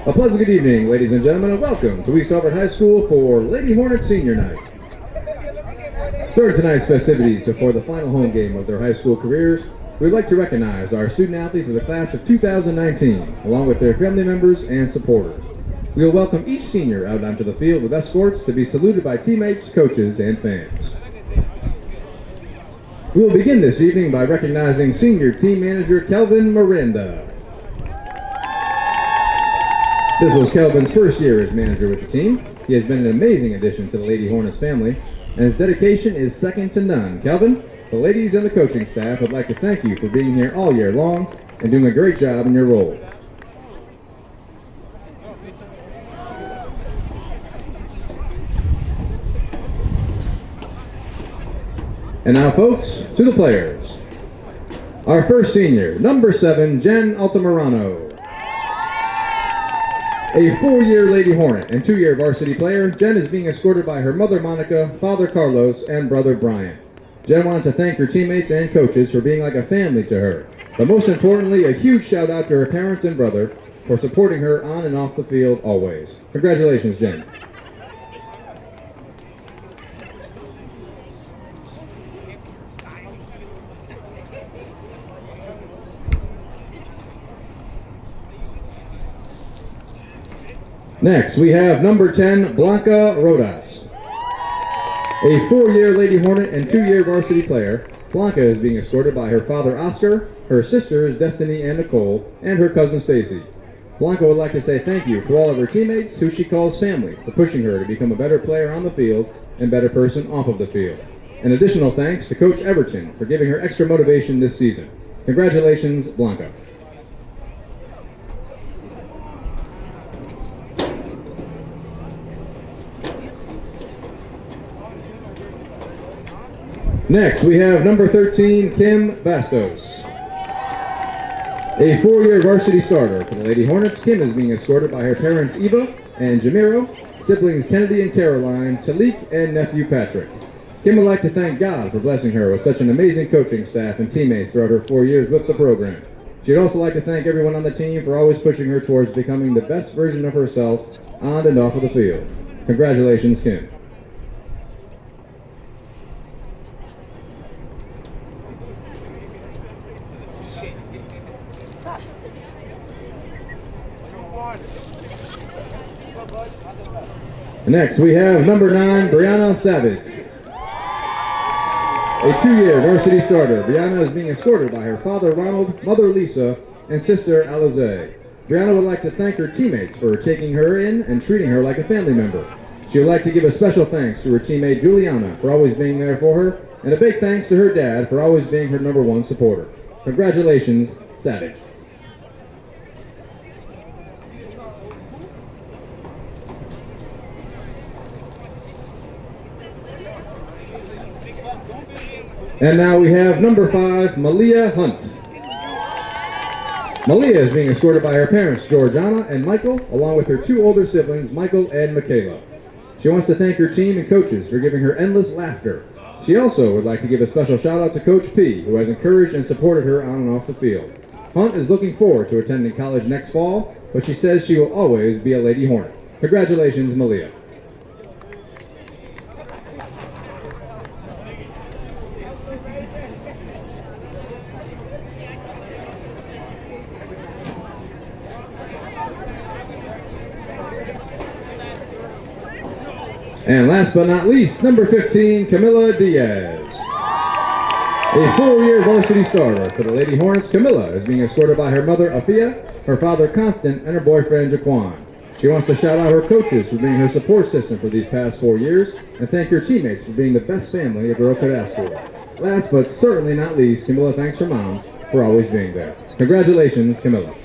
A pleasant good evening, ladies and gentlemen, and welcome to East Auburn High School for Lady Hornets Senior Night. During tonight's festivities before the final home game of their high school careers, we'd like to recognize our student athletes of the class of 2019, along with their family members and supporters. We will welcome each senior out onto the field with escorts to be saluted by teammates, coaches, and fans. We will begin this evening by recognizing senior team manager Kelvin Miranda. This was Kelvin's first year as manager with the team. He has been an amazing addition to the Lady Hornets family, and his dedication is second to none. Kelvin, the ladies and the coaching staff would like to thank you for being here all year long and doing a great job in your role. And now, folks, to the players. Our first senior, number 7, Jen Altamirano. A 4-year Lady Hornet and 2-year varsity player, Jen is being escorted by her mother Monica, father Carlos, and brother Brian. Jen wanted to thank her teammates and coaches for being like a family to her, but most importantly, a huge shout out to her parents and brother for supporting her on and off the field always. Congratulations, Jen. Next, we have number 10, Blanca Rodas. A 4-year Lady Hornet and 2-year varsity player, Blanca is being escorted by her father Oscar, her sisters Destiny and Nicole, and her cousin Stacy. Blanca would like to say thank you to all of her teammates, who she calls family, for pushing her to become a better player on the field and better person off of the field. An additional thanks to Coach Everton for giving her extra motivation this season. Congratulations, Blanca. Next, we have number 13, Kim Bastos. A 4-year varsity starter for the Lady Hornets, Kim is being escorted by her parents Eva and Jamiro, siblings Kennedy and Caroline, Talik, and nephew Patrick. Kim would like to thank God for blessing her with such an amazing coaching staff and teammates throughout her 4 years with the program. She'd also like to thank everyone on the team for always pushing her towards becoming the best version of herself on and off of the field. Congratulations, Kim. Next, we have number 9, Brianna Savage. A 2-year varsity starter, Brianna is being escorted by her father Ronald, mother Lisa, and sister Alize. Brianna would like to thank her teammates for taking her in and treating her like a family member. She would like to give a special thanks to her teammate Juliana for always being there for her, and a big thanks to her dad for always being her number 1 supporter. Congratulations, Savage. And now we have number 5, Malia Hunt. Malia is being escorted by her parents, Georgiana and Michael, along with her 2 older siblings, Michael and Michaela. She wants to thank her team and coaches for giving her endless laughter. She also would like to give a special shout out to Coach P, who has encouraged and supported her on and off the field. Hunt is looking forward to attending college next fall, but she says she will always be a Lady Hornet. Congratulations, Malia. And last but not least, number 15, Camilla Diaz. A 4-year varsity starter for the Lady Hornets, Camilla is being escorted by her mother, Afia, her father, Constant, and her boyfriend, Jaquan. She wants to shout out her coaches for being her support system for these past 4 years, and thank her teammates for being the best family a girl could ask for. Last but certainly not least, Camilla thanks her mom for always being there. Congratulations, Camilla.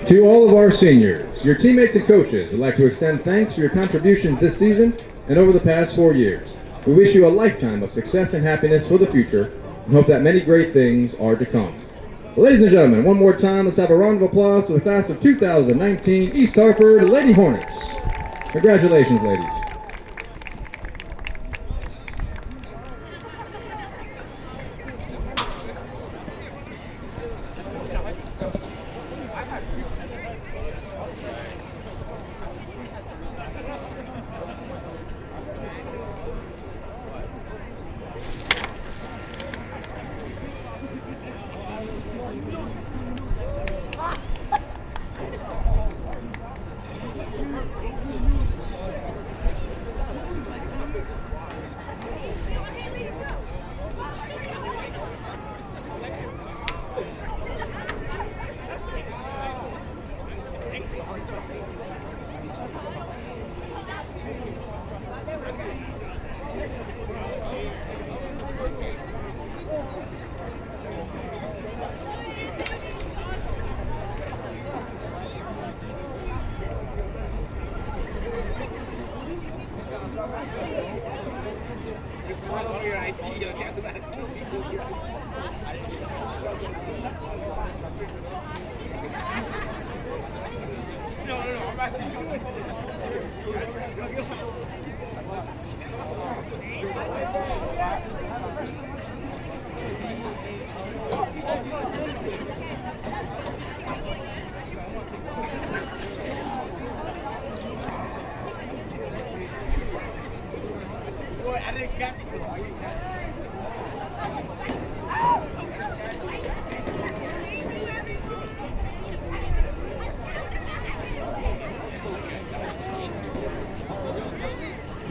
To all of our seniors, your teammates and coaches would like to extend thanks for your contributions this season and over the past 4 years. We wish you a lifetime of success and happiness for the future and hope that many great things are to come. Ladies and gentlemen, one more time, let's have a round of applause for the class of 2019 East Hartford Lady Hornets. Congratulations, ladies.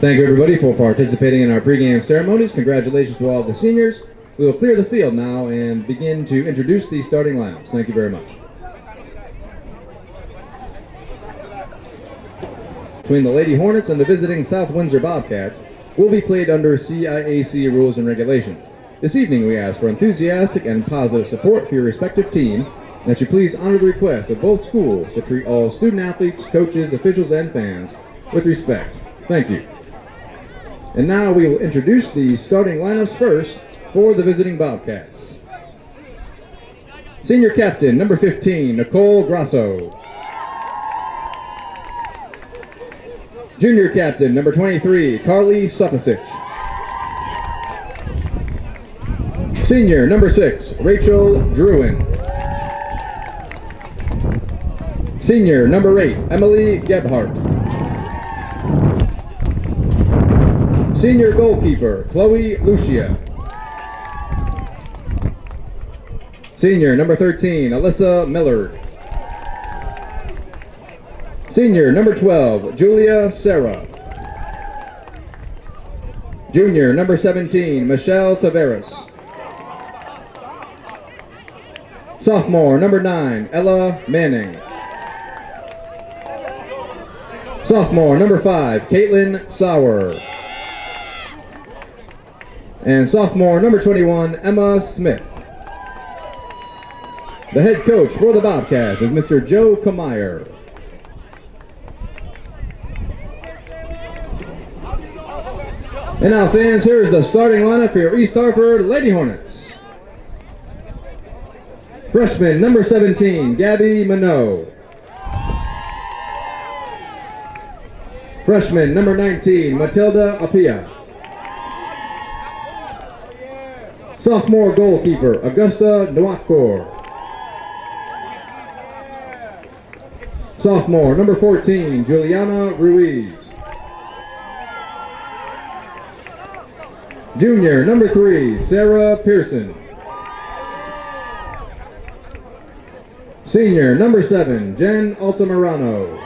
Thank you, everybody, for participating in our pregame ceremonies. Congratulations to all of the seniors. We will clear the field now and begin to introduce the starting lineups. Thank you very much. Between the Lady Hornets and the visiting South Windsor Bobcats will be played under CIAC rules and regulations. This evening we ask for enthusiastic and positive support for your respective team, and that you please honor the request of both schools to treat all student athletes, coaches, officials, and fans with respect. Thank you. And now we will introduce the starting lineups first for the visiting Bobcats. Senior captain, number 15, Nicole Grasso. Junior captain, number 23, Carly Supasic. Senior, number 6, Rachel Druin. Senior, number 8, Emily Gebhardt. Senior goalkeeper, Chloe Lucia. Senior, number 13, Alyssa Millard. Senior, number 12, Julia Serra. Junior, number 17, Michelle Taveras. Sophomore, number 9, Ella Manning. Sophomore, number 5, Caitlin Sauer. And sophomore, number 21, Emma Smith. The head coach for the Bobcats is Mr. Joe Kameyer. And now, fans, here is the starting lineup for your East Hartford Lady Hornets. Freshman, number 17, Gabby Minot. Freshman, number 19, Matilda Apia. Sophomore goalkeeper, Augusta Nwakor. Sophomore, number 14, Juliana Ruiz. Junior, number 3, Sarah Pearson. Senior, number 7, Jen Altamirano.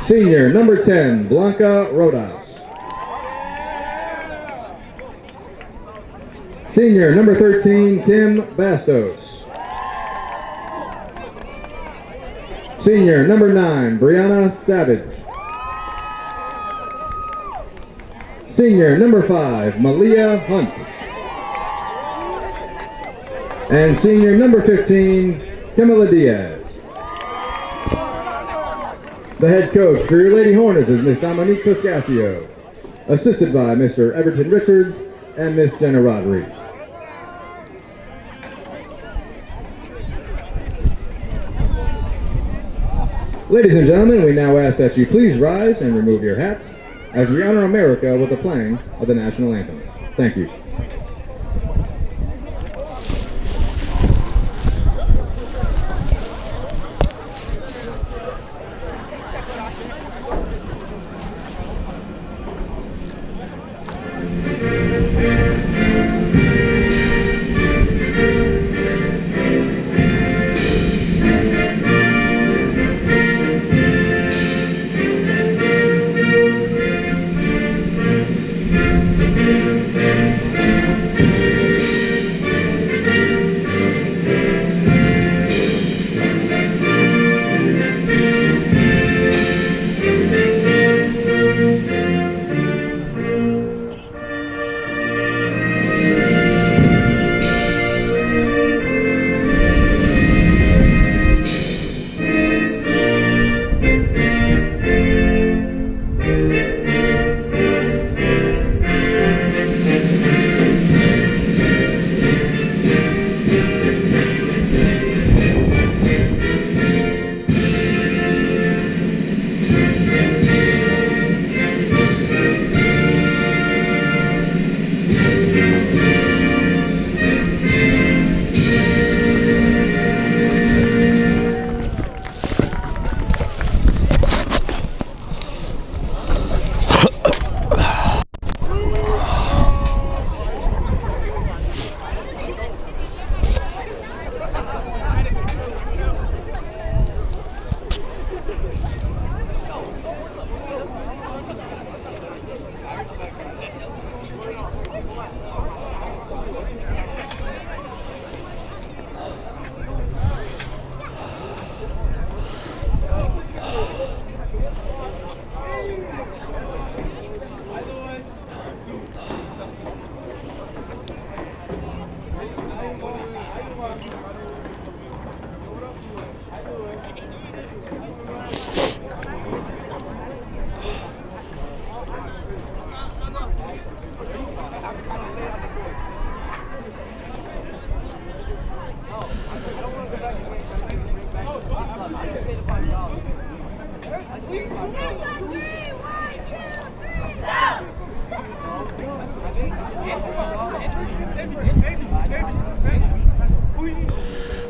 Senior, number 10, Blanca Rodas. Senior, number 13, Kim Bastos. Senior, number 9, Brianna Savage. Senior, number 5, Malia Hunt. And senior number 15, Camila Diaz. The head coach for your Lady Hornets is Miss Dominique Piscasio, assisted by Mr. Everton Richards and Miss Jenna Rodriguez. Ladies and gentlemen, we now ask that you please rise and remove your hats as we honor America with the playing of the national anthem. Thank you.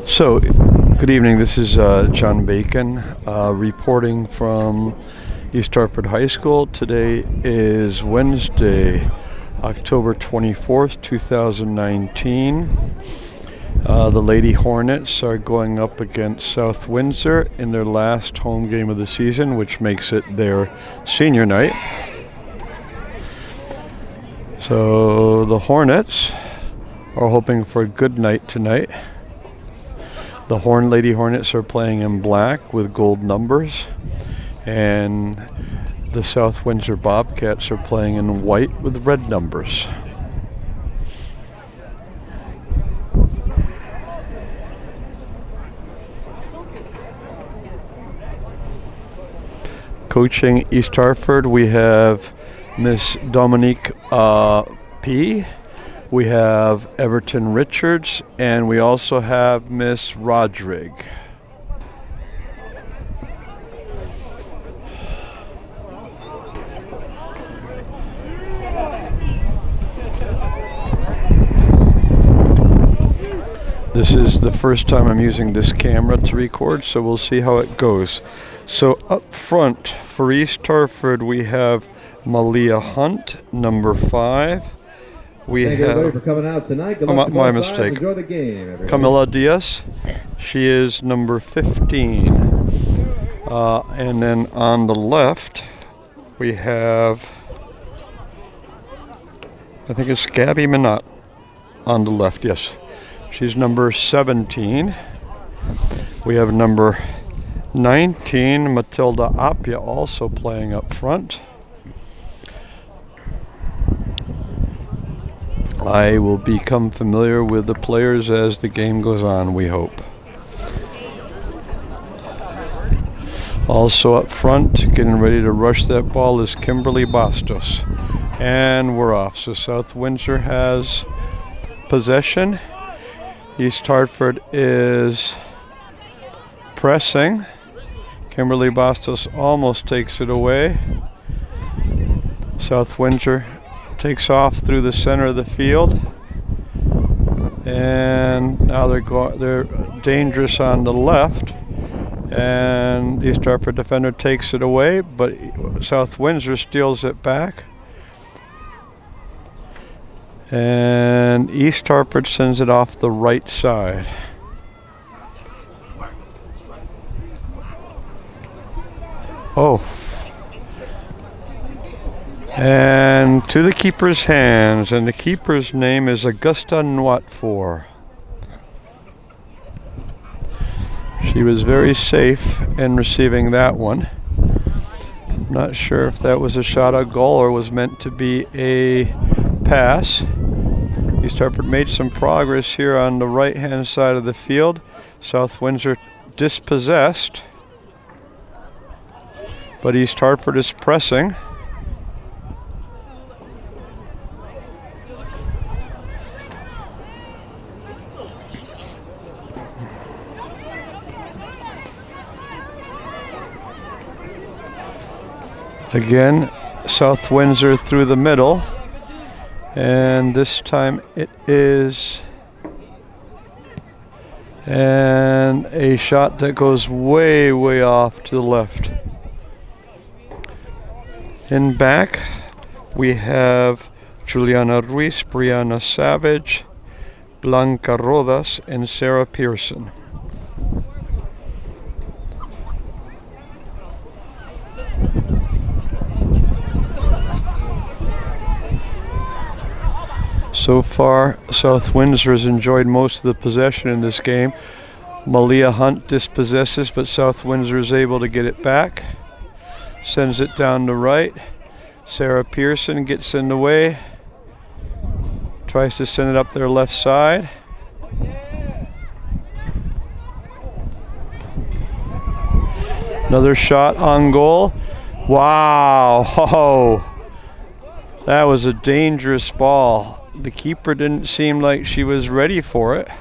So, good evening. This is John Bacon reporting from East Hartford High School. Today is Wednesday, October 24th, 2019. The Lady Hornets are going up against South Windsor in their last home game of the season, which makes it their senior night. So the Hornets are hoping for a good night tonight. The Lady Hornets are playing in black with gold numbers, and the South Windsor Bobcats are playing in white with red numbers. Coaching East Hartford, we have Miss Dominique P. We have Everton Richards, and we also have Miss Rodriguez. This is the first time I'm using this camera to record, so we'll see how it goes. So up front for East Hartford, we have Malia Hunt, number 5. Thank you everybody for coming out tonight. Good luck to my both sides. mistake. Enjoy the game, everybody. Camila Diaz, she is number 15. And then on the left, we have, I think it's Gabby Minot on the left, yes. She's number 17. We have number 19, Matilda Appia, also playing up front. I will become familiar with the players as the game goes on, we hope. Also up front, getting ready to rush that ball, is Kimberly Bastos. And we're off. So South Windsor has possession. East Hartford is pressing. Kimberly Bastos almost takes it away. South Windsor takes off through the center of the field, and now they're dangerous on the left, and the East Hartford defender takes it away, but South Windsor steals it back, and East Hartford sends it off the right side. Oh. And to the keeper's hands, and the keeper's name is Augusta Nwatfor. She was very safe in receiving that one. Not sure if that was a shot on goal or was meant to be a pass. East Hartford made some progress here on the right-hand side of the field. South Windsor dispossessed, but East Hartford is pressing. Again, South Windsor through the middle, and this time it is a shot that goes way, way off to the left. In back, we have Juliana Ruiz, Brianna Savage, Blanca Rodas, and Sarah Pearson. So far, South Windsor has enjoyed most of the possession in this game. Malia Hunt dispossesses, but South Windsor is able to get it back. Sends it down the right. Sarah Pearson gets in the way. Tries to send it up their left side. Another shot on goal. Wow! Oh, that was a dangerous ball. The keeper didn't seem like she was ready for it. I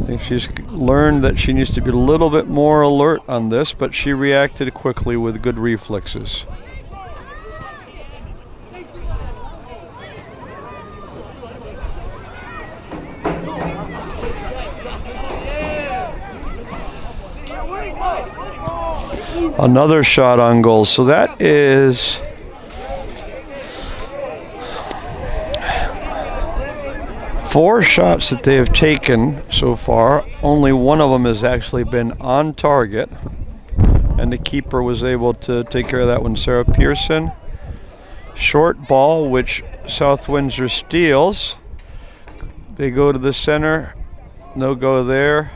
think she's learned that she needs to be a little bit more alert on this, but she reacted quickly with good reflexes. Another shot on goal. So that is four shots that they have taken so far. Only one of them has actually been on target, and the keeper was able to take care of that one. Sarah Pearson. Short ball, which South Windsor steals. They go to the center. No go there.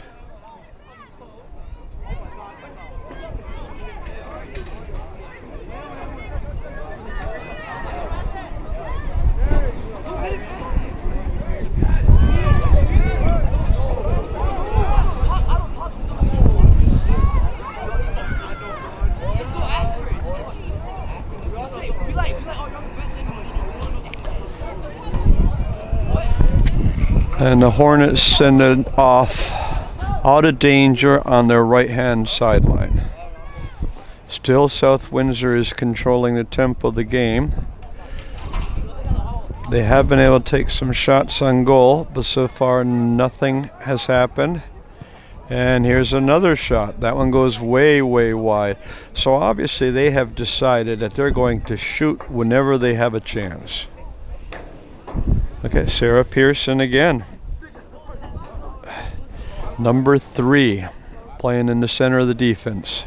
And the Hornets send it off out of danger on their right-hand sideline. Still, South Windsor is controlling the tempo of the game. They have been able to take some shots on goal, but so far nothing has happened. And here's another shot. That one goes way, way wide. So obviously they have decided that they're going to shoot whenever they have a chance. Okay, Sarah Pearson again. Number 3, playing in the center of the defense.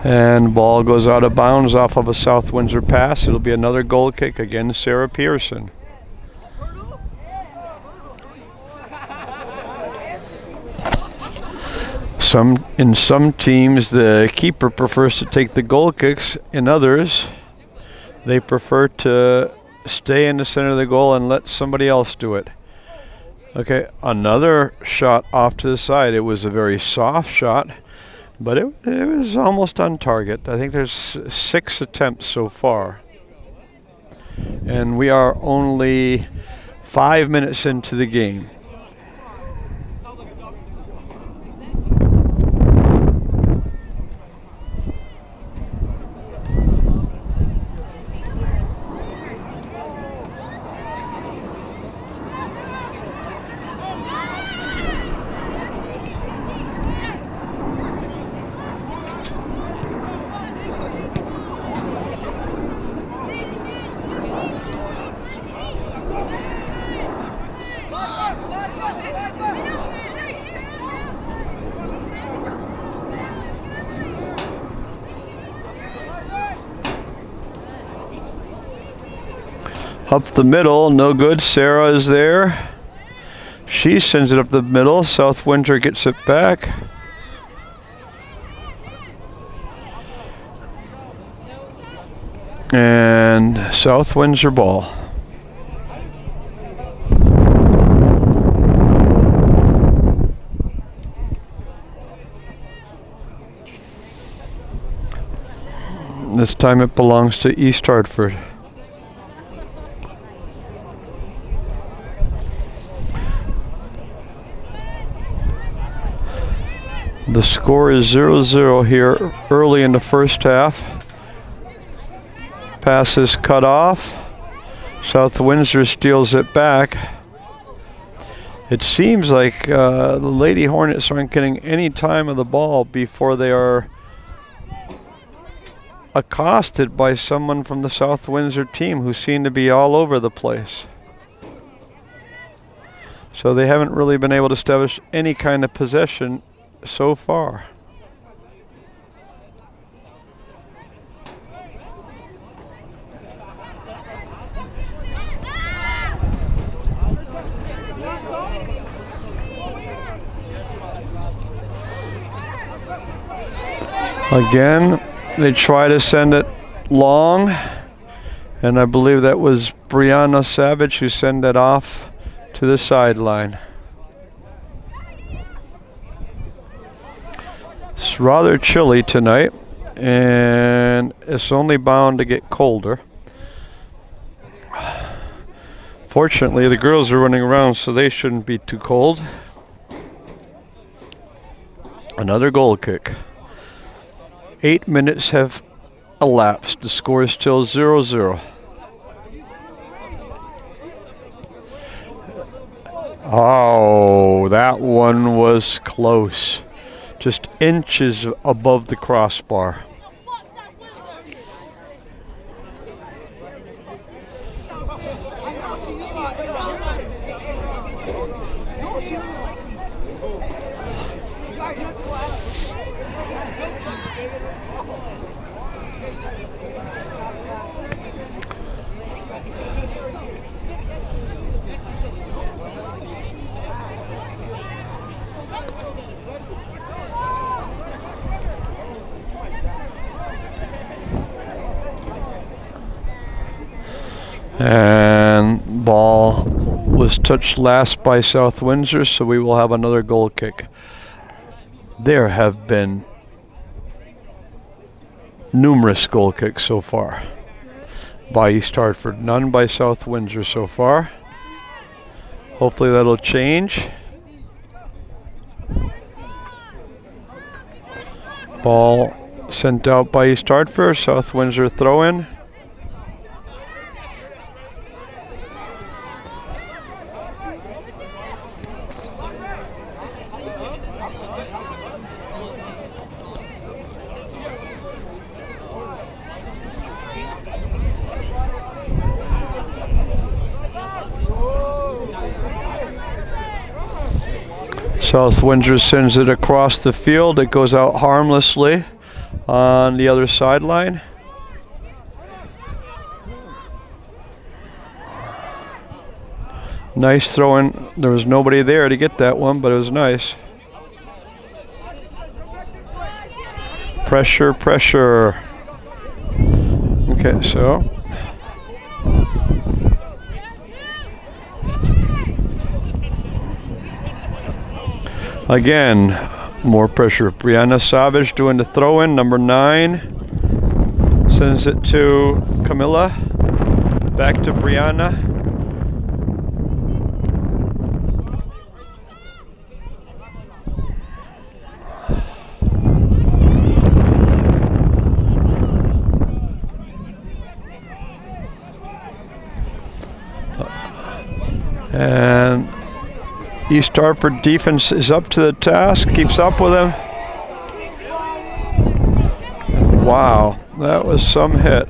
And ball goes out of bounds off of a South Windsor pass. It'll be another goal kick, again Sarah Pearson. In some teams, the keeper prefers to take the goal kicks. In others, they prefer to stay in the center of the goal and let somebody else do it. Okay, another shot off to the side. It was a very soft shot, but it was almost on target. I think there's 6 attempts so far. And we are only 5 minutes into the game. Up the middle, no good. Sarah is there. She sends it up the middle. South Windsor gets it back. And South Windsor ball. This time it belongs to East Hartford. The score is 0-0 here early in the first half. Pass is cut off. South Windsor steals it back. It seems like the Lady Hornets aren't getting any time of the ball before they are accosted by someone from the South Windsor team who seem to be all over the place. So they haven't really been able to establish any kind of possession so far. Again, they try to send it long, and I believe that was Brianna Savage who sent it off to the sideline. It's rather chilly tonight, and it's only bound to get colder. Fortunately, the girls are running around, so they shouldn't be too cold. Another goal kick. 8 minutes have elapsed. The score is still 0-0. Oh, that one was close. Just inches above the crossbar. And ball was touched last by South Windsor, so we will have another goal kick. There have been numerous goal kicks so far by East Hartford, none by South Windsor so far. Hopefully that'll change. Ball sent out by East Hartford, South Windsor throw in. South Windsor sends it across the field. It goes out harmlessly on the other sideline. Nice throw in. There was nobody there to get that one, but it was nice. Pressure, pressure. Okay, so again, more pressure. Brianna Savage doing the throw in, number 9. Sends it to Camilla. Back to Brianna. And East Hartford defense is up to the task, keeps up with him. Wow, that was some hit.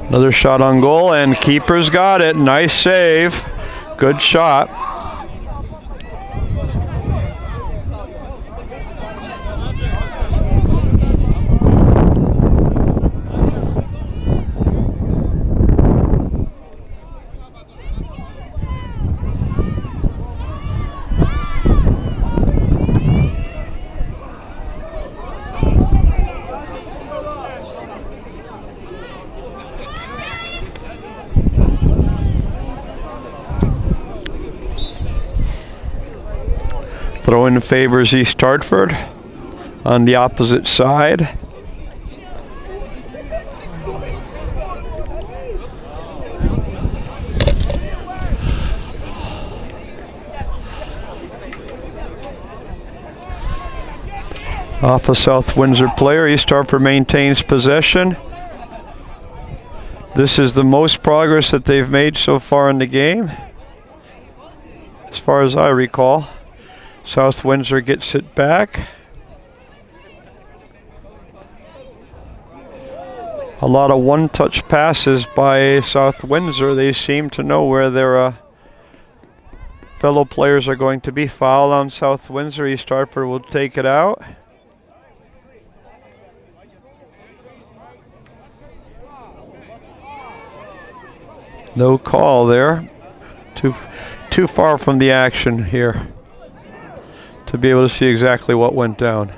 Another shot on goal, and keeper's got it. Nice save. Good shot. Throw in favors East Hartford on the opposite side. Off a South Windsor player, East Hartford maintains possession. This is the most progress that they've made so far in the game, as far as I recall. South Windsor gets it back. A lot of one-touch passes by South Windsor. They seem to know where their fellow players are going to be. Foul on South Windsor. East Hartford will take it out. No call there. Too far from the action here to be able to see exactly what went down.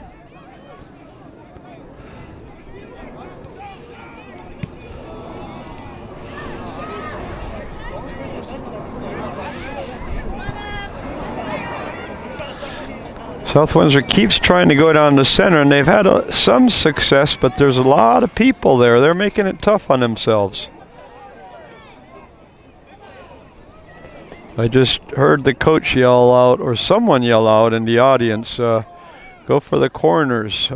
South Windsor keeps trying to go down the center, and they've had some success, but there's a lot of people there. They're making it tough on themselves. I just heard the coach yell out, or someone yell out in the audience, go for the corners.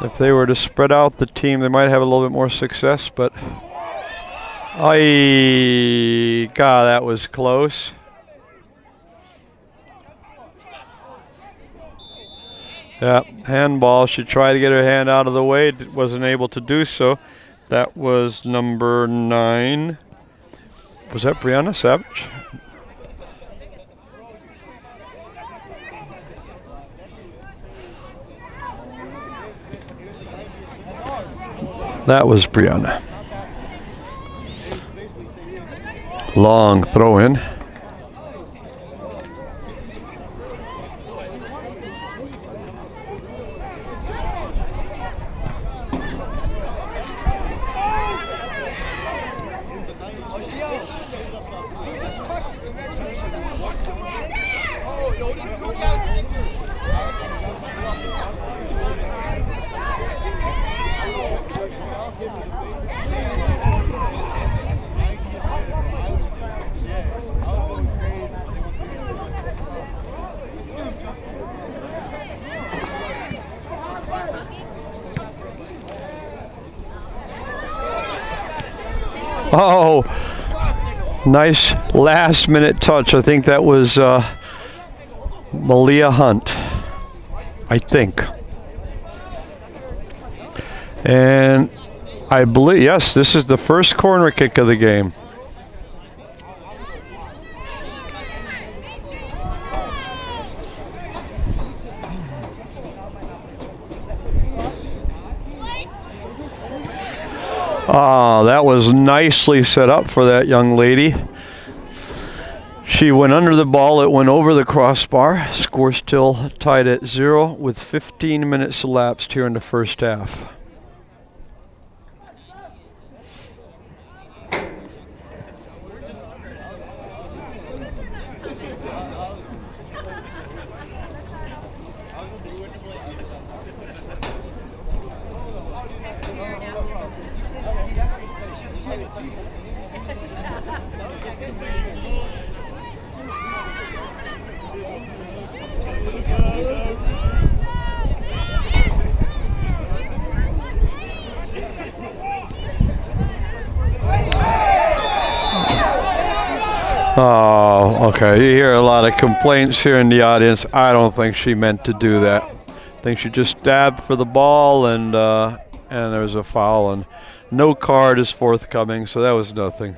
If they were to spread out the team, they might have a little bit more success, but God, that was close. Yeah, handball. She tried to get her hand out of the way, wasn't able to do so. That was number 9. Was that Brianna Savage? That was Brianna. Long throw in. Oh, nice last minute touch. I think that was Malia Hunt, I think. And I believe, yes, this is the first corner kick of the game. Ah, that was nicely set up for that young lady. She went under the ball, it went over the crossbar. Score still tied at 0 with 15 minutes elapsed here in the first half. Oh, okay. You hear a lot of complaints here in the audience. I don't think she meant to do that. I think she just stabbed for the ball, and there was a foul, and no card is forthcoming, so that was nothing.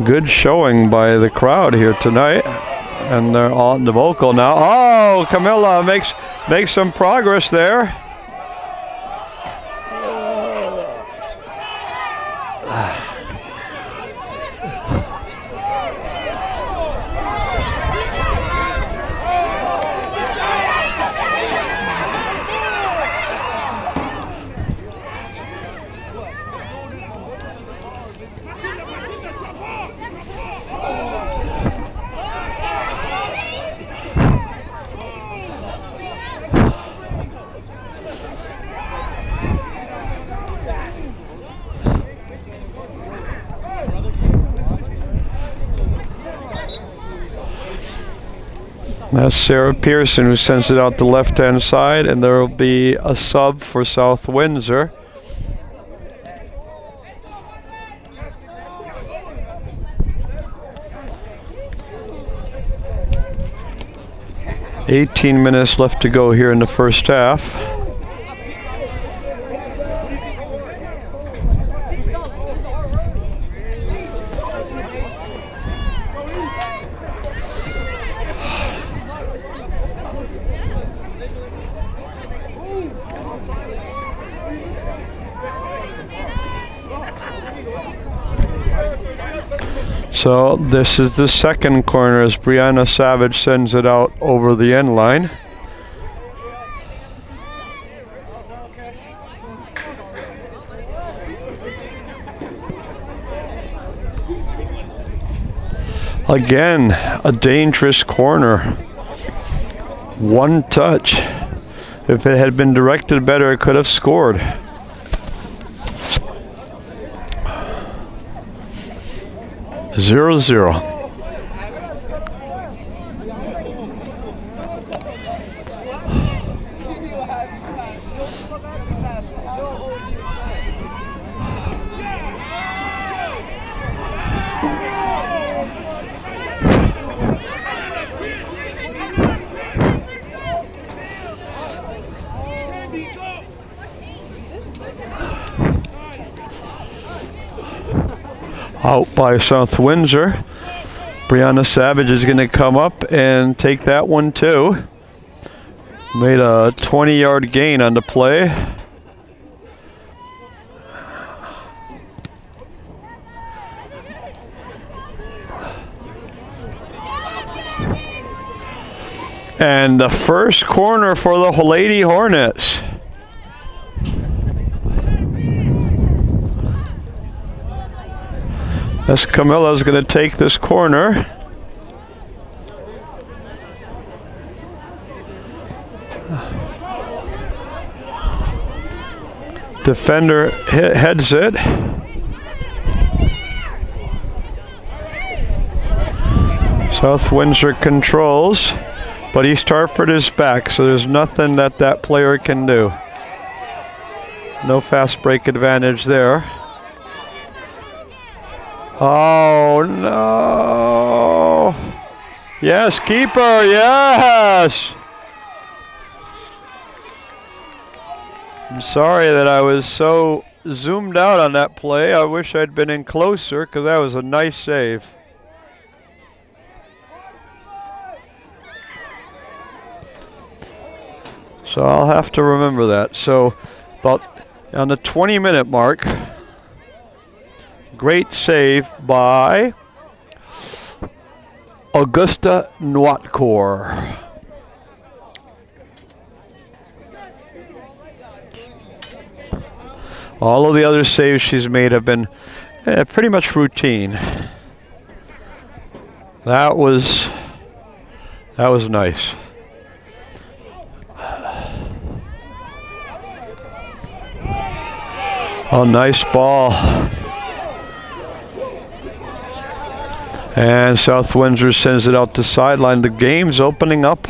Good showing by the crowd here tonight. And they're on the vocal now. Oh, Camilla makes some progress there. That's Sarah Pearson who sends it out the left-hand side, and there will be a sub for South Windsor. "18 minutes left to go here in the first half." So this is the second corner as Brianna Savage sends it out over the end line. Again, a dangerous corner. One touch. If it had been directed better, it could have scored. Zero, zero. Out by South Windsor. Brianna Savage is going to come up and take that one too. Made a 20-yard gain on the play. And the first corner for the Lady Hornets. As Camilla's going to take this corner. Defender heads it. South Windsor controls, but East Hartford is back, so there's nothing that player can do. No fast break advantage there. Oh no! Yes, keeper, yes! I'm sorry that I was so zoomed out on that play. I wish I'd been in closer because that was a nice save. So I'll have to remember that. So about on the 20-minute mark, great save by Augusta Nwatkor. All of the other saves she's made have been pretty much routine. That was nice. Oh, nice ball. And South Windsor sends it out to sideline. The game's opening up.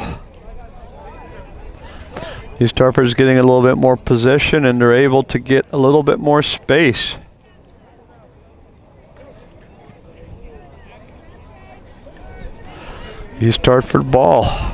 East Hartford's getting a little bit more position, and they're able to get a little bit more space. East Hartford ball.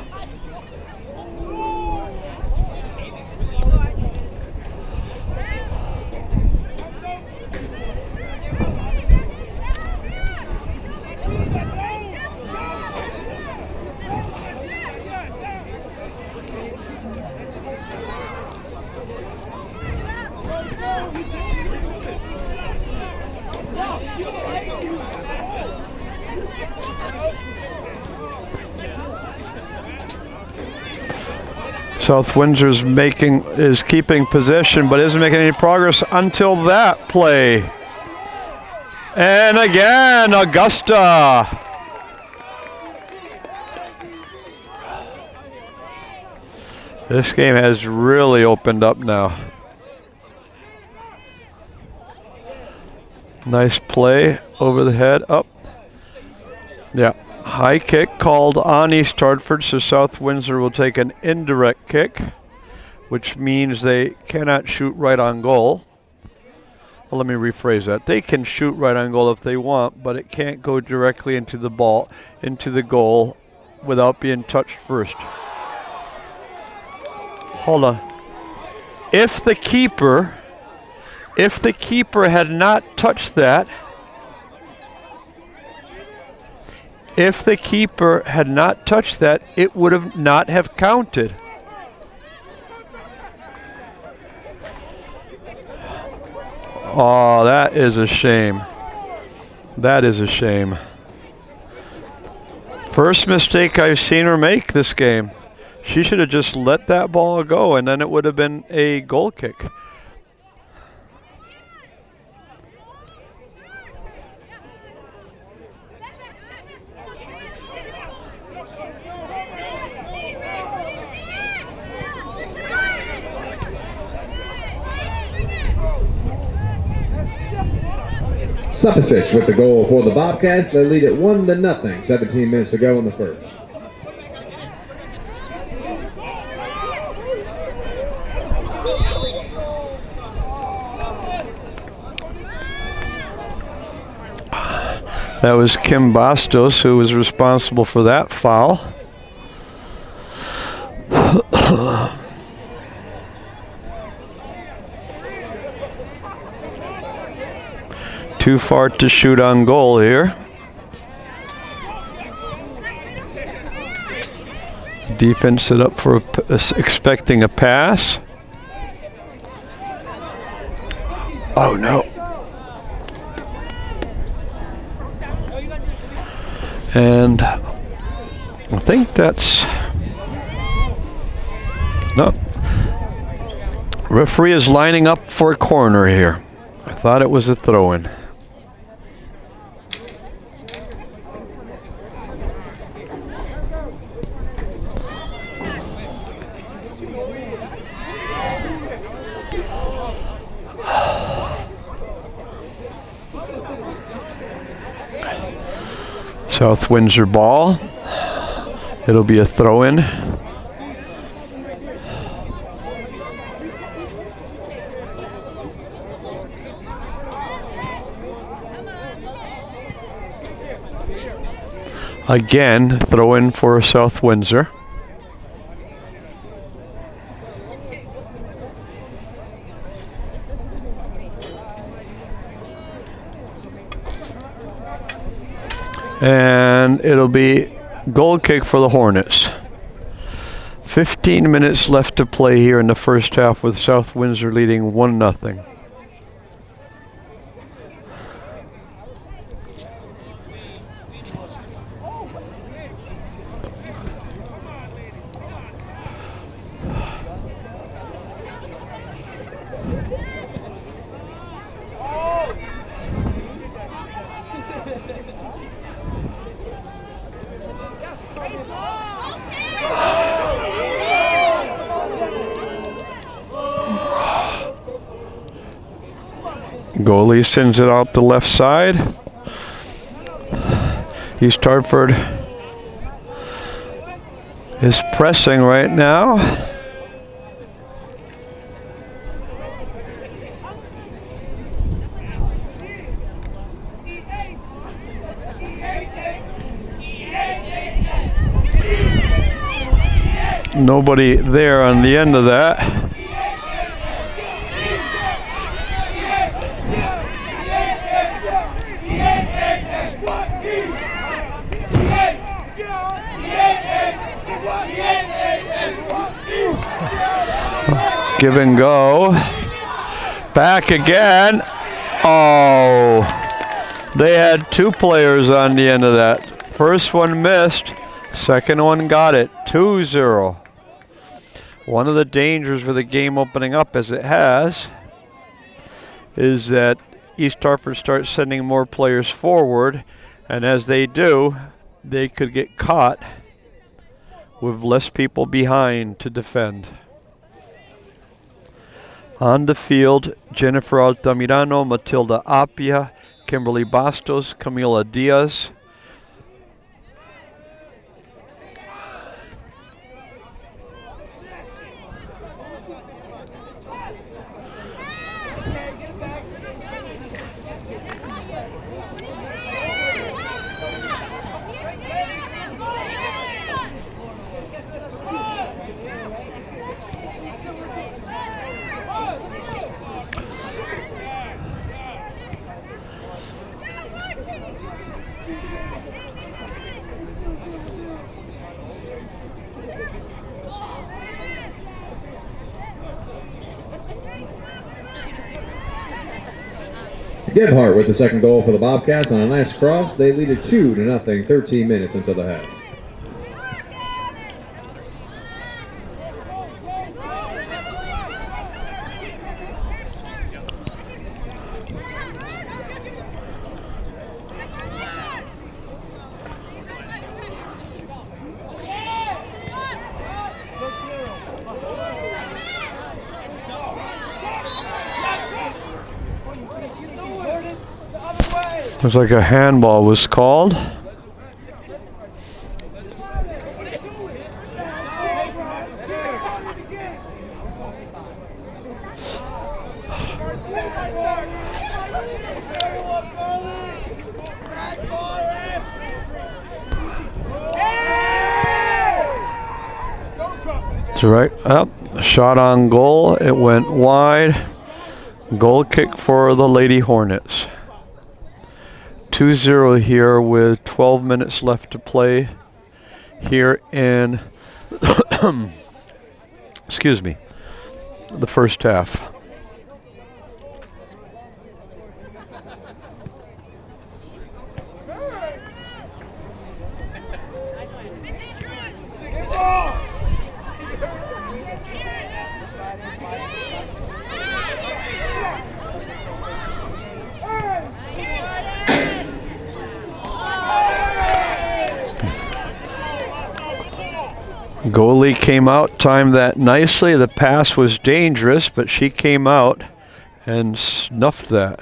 South Windsor's is keeping possession, but isn't making any progress until that play. And again, Augusta. This game has really opened up now. Nice play over the head, up. Yeah. High kick called on East Hartford, so South Windsor will take an indirect kick, which means they cannot shoot right on goal. Well, let me rephrase that. They can shoot right on goal if they want, but it can't go directly into the goal without being touched first. Hold on. If the keeper had not touched that, it would have not have counted. Oh, that is a shame. That is a shame. First mistake I've seen her make this game. She should have just let that ball go, and then it would have been a goal kick. Supasich with the goal for the Bobcats. They lead it 1-0, 17 minutes to go in the first. That was Kim Bastos who was responsible for that foul. Too far to shoot on goal here. Defense set up for expecting a pass. Oh no. And I think that's no. Referee is lining up for a corner here. I thought it was a throw-in. South Windsor ball. It'll be a throw-in. Again, throw in for South Windsor. And it'll be goal kick for the Hornets. 15 minutes left to play here in the first half with South Windsor leading 1-0. Goalie sends it out the left side. East Hartford is pressing right now. Nobody there on the end of that. Give and go. Back again. Oh, they had two players on the end of that. First one missed. Second one got it. 2-0. One of the dangers for the game opening up, as it has, is that East Hartford starts sending more players forward, and as they do, they could get caught with less people behind to defend. On the field, Jennifer Altamirano, Matilda Apia, Kimberly Bastos, Camila Diaz. Gebhardt with the second goal for the Bobcats on a nice cross. They lead it 2-0, 13 minutes until the half. Looks like a handball was called. It's right up. Shot on goal. It went wide. Goal kick for the Lady Hornets. 2-0 here with 12 minutes left to play here in excuse me, the first half. Goalie came out, timed that nicely. The pass was dangerous, but she came out and snuffed that.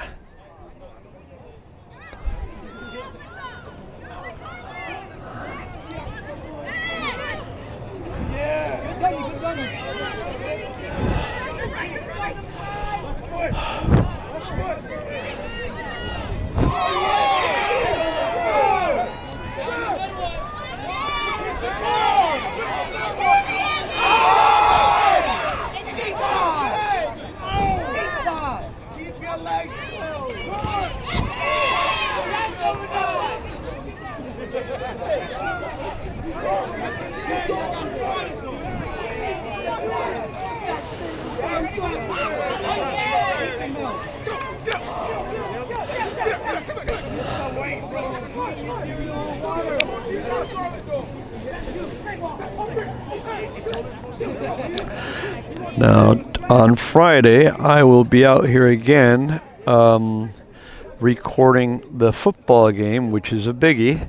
Now, on Friday, I will be out here again recording the football game, which is a biggie.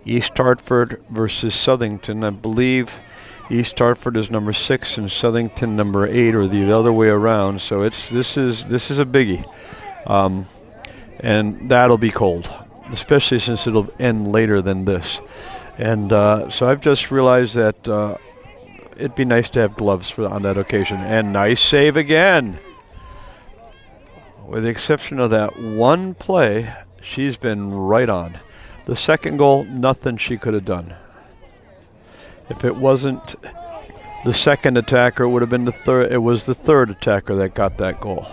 East Hartford versus Southington. I believe East Hartford is number 6 and Southington number 8, or the other way around. So this is a biggie, and that'll be cold, especially since it'll end later than this. And so I've just realized that it'd be nice to have gloves on that occasion. And nice save again. With the exception of that one play, she's been right on. The second goal, nothing she could have done. If it wasn't the second attacker, it would have been the third. It was the third attacker that got that goal.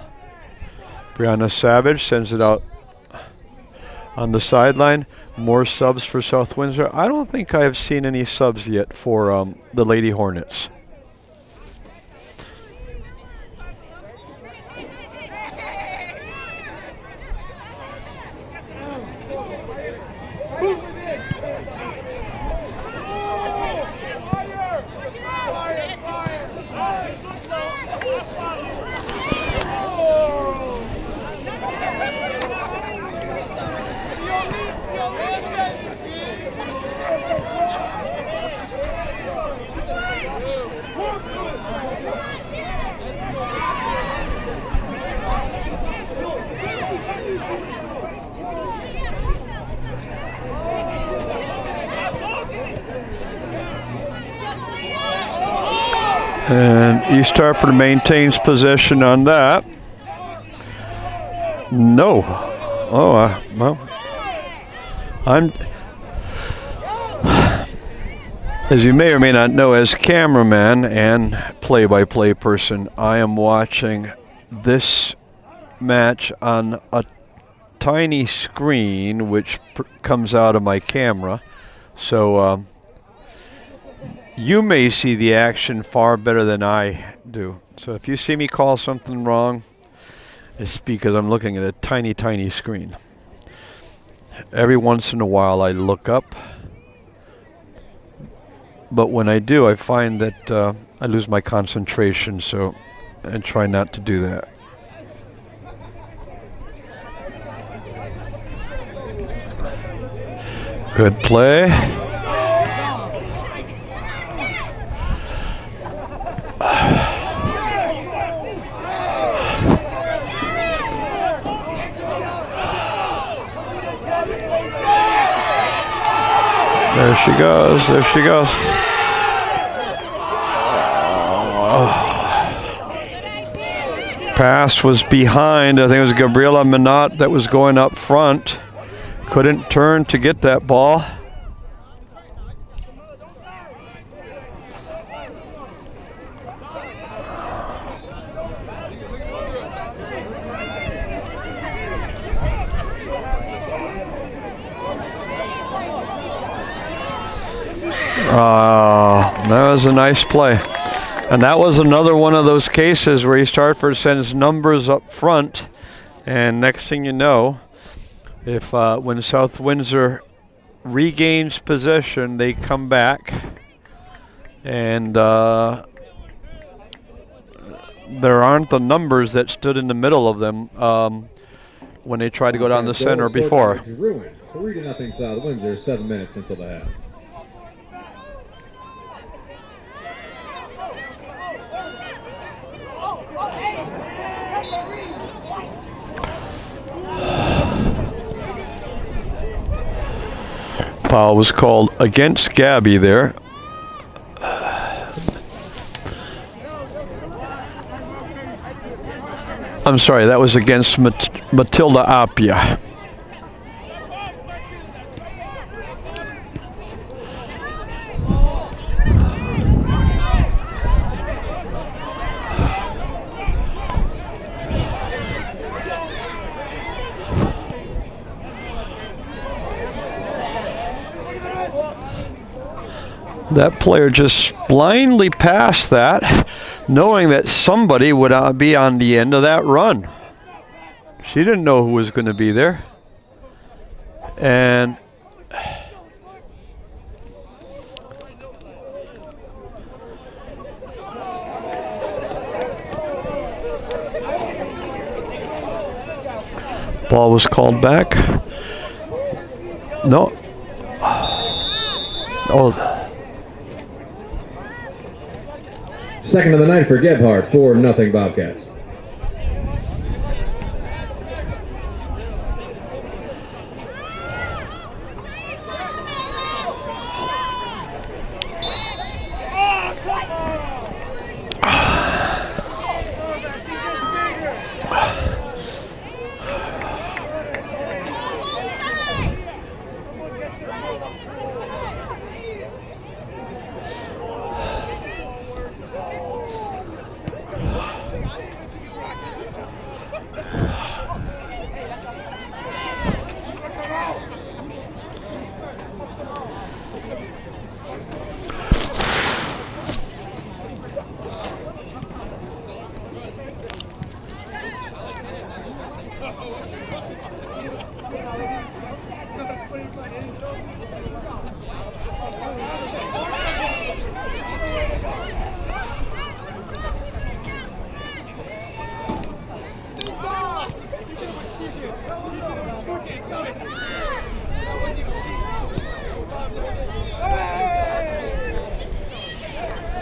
Brianna Savage sends it out on the sideline. More subs for South Windsor. I don't think I have seen any subs yet for the Lady Hornets. And East Hartford maintains possession on that. No. Oh, well, as you may or may not know, as cameraman and play-by-play person, I am watching this match on a tiny screen which comes out of my camera. So you may see the action far better than I do. So if you see me call something wrong, it's because I'm looking at a tiny, tiny screen. Every once in a while I look up, but when I do, I find that I lose my concentration, so I try not to do that. Good play. There she goes, there she goes. Pass was behind. I think it was Gabriela Minot that was going up front. Couldn't turn to get that ball. That was a nice play. And that was another one of those cases where East Hartford sends numbers up front, and next thing you know, if when South Windsor regains possession, they come back, and there aren't the numbers that stood in the middle of them when they tried to go down the center before. 3-0 South Windsor, 7 minutes until the half. Foul was called against Gabby there. I'm sorry, that was against Matilda Appia. That player just blindly passed that, knowing that somebody would be on the end of that run. She didn't know who was going to be there. And Ball was called back. No. Oh. Second of the night for Gebhardt, 4-0 Bobcats.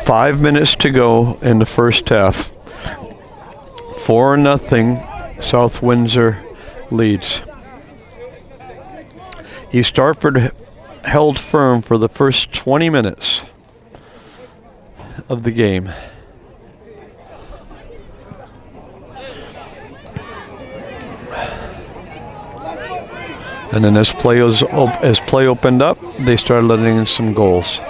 Five minutes to go in the first half. 4-0 South Windsor leads. East Hartford held firm for the first 20 minutes of the game. And then as play opened up, they started letting in some goals.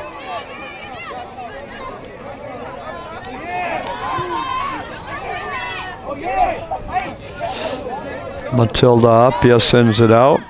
Matilda Apia sends it out.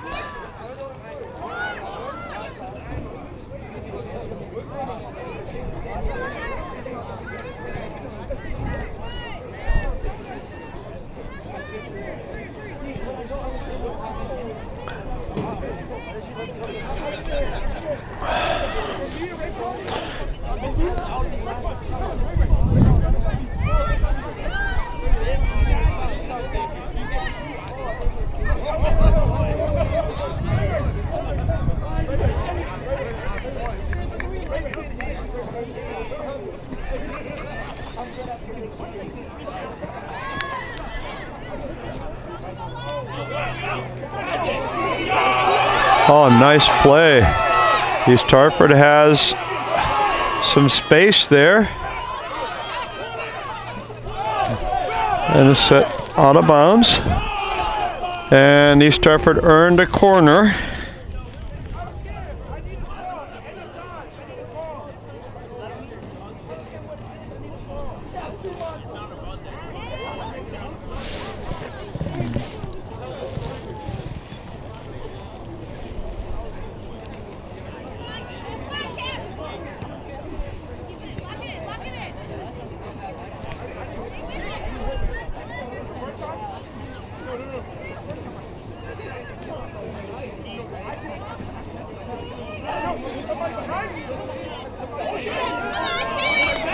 Oh, nice play. East Hartford has some space there. And it's set out of bounds. And East Hartford earned a corner.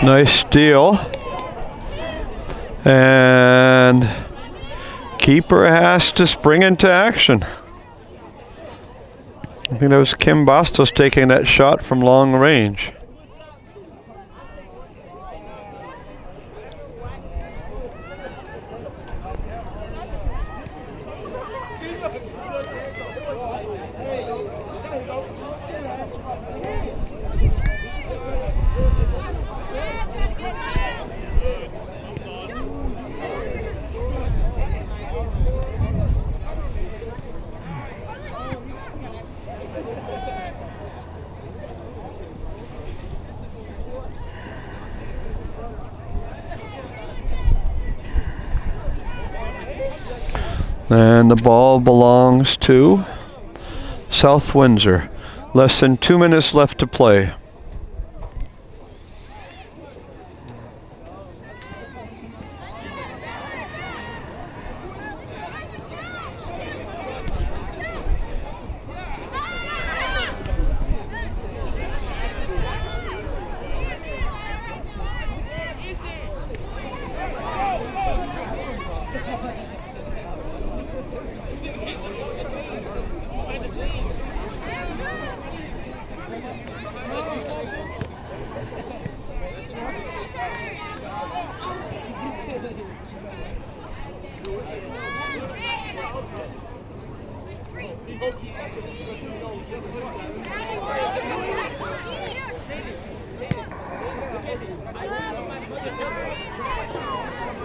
Nice steal. And keeper has to spring into action. I think that was Kim Bastos taking that shot from long range. And the ball belongs to South Windsor. Less than 2 minutes left to play.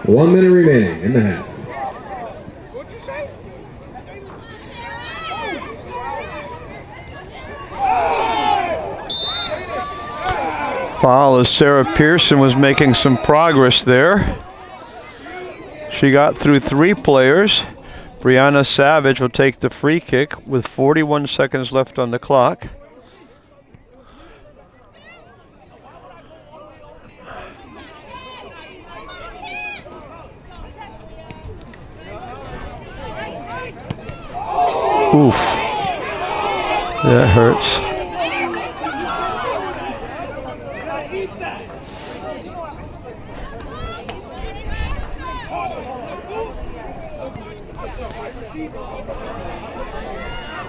One minute remaining in the half. Foul as Sarah Pearson was making some progress there. She got through 3 players. Brianna Savage will take the free kick with 41 seconds left on the clock. Oof. That hurts.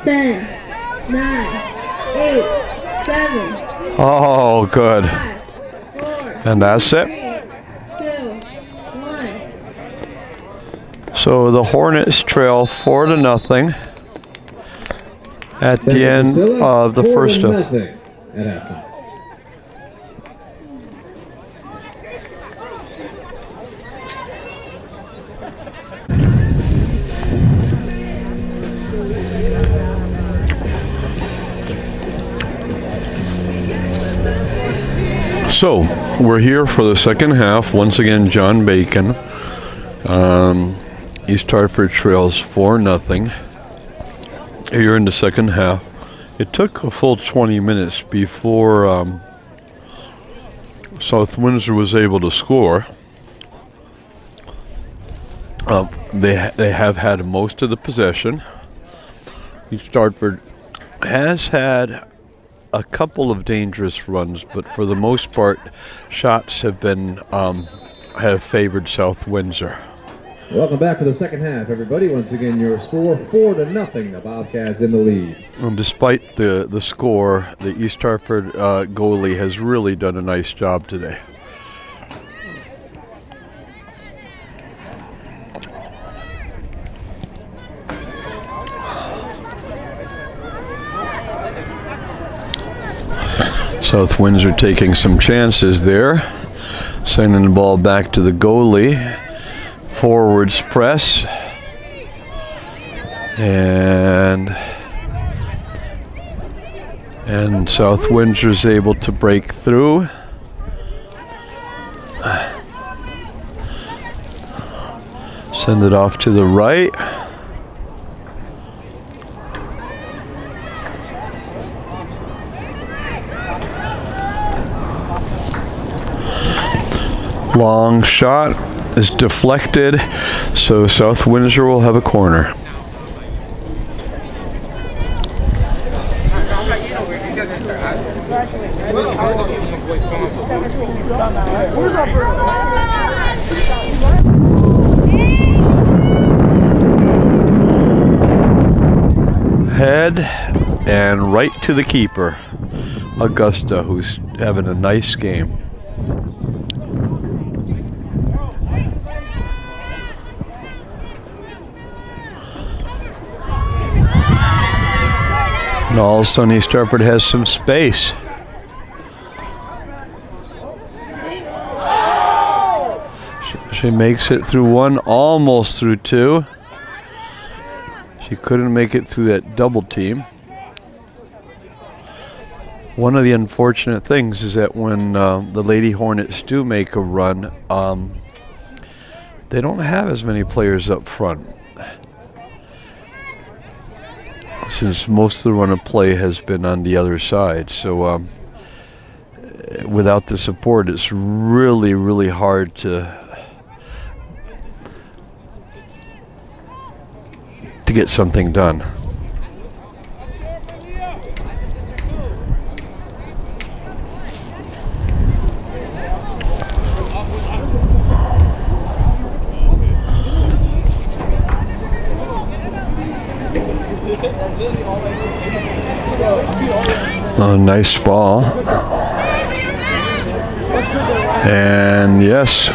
Ten, 9, 8, 7. Oh, good. 5, 4, And that's it. 3, 2, 1. So the Hornets trail 4-0 at the end of the first half. At halftime. So we're here for the second half. Once again, John Bacon. East Hartford trails 4-0 here in the second half. It took a full 20 minutes before South Windsor was able to score. They have had most of the possession. East Hartford has had a couple of dangerous runs, but for the most part, shots have been have favored South Windsor. Welcome back to the second half, everybody. Once again, your score 4-0. The Bobcats in the lead. And despite the score, the East Hartford goalie has really done a nice job today. South Windsor taking some chances there, sending the ball back to the goalie. Forwards press, and South Windsor is able to break through. Send it off to the right. Long shot is deflected, so South Windsor will have a corner. Head and right to the keeper, Augusta, who's having a nice game. And all of a sudden, East Hartford has some space. She makes it through one, almost through two. She couldn't make it through that double team. One of the unfortunate things is that when the Lady Hornets do make a run, they don't have as many players up front, since most of the run of play has been on the other side. So without the support, it's really, really hard to get something done. Oh, nice ball. And yes.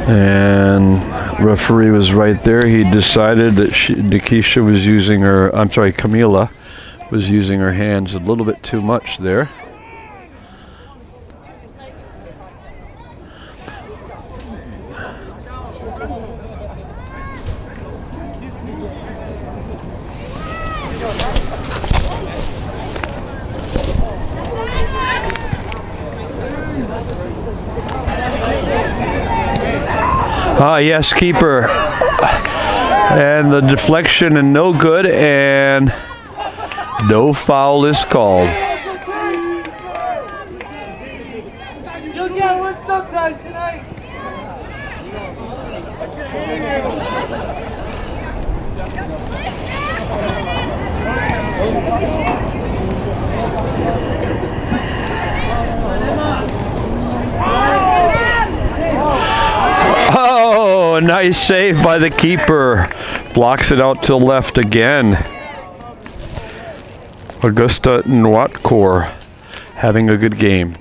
And referee was right there. He decided that Nikisha was using her, I'm sorry, Camila was using her hands a little bit too much there. Ah, yes, keeper. And the deflection and no good, and no foul is called. You'll get one sometime tonight. Oh, a nice save by the keeper. Blocks it out to left again. Augusta Nwatkor having a good game.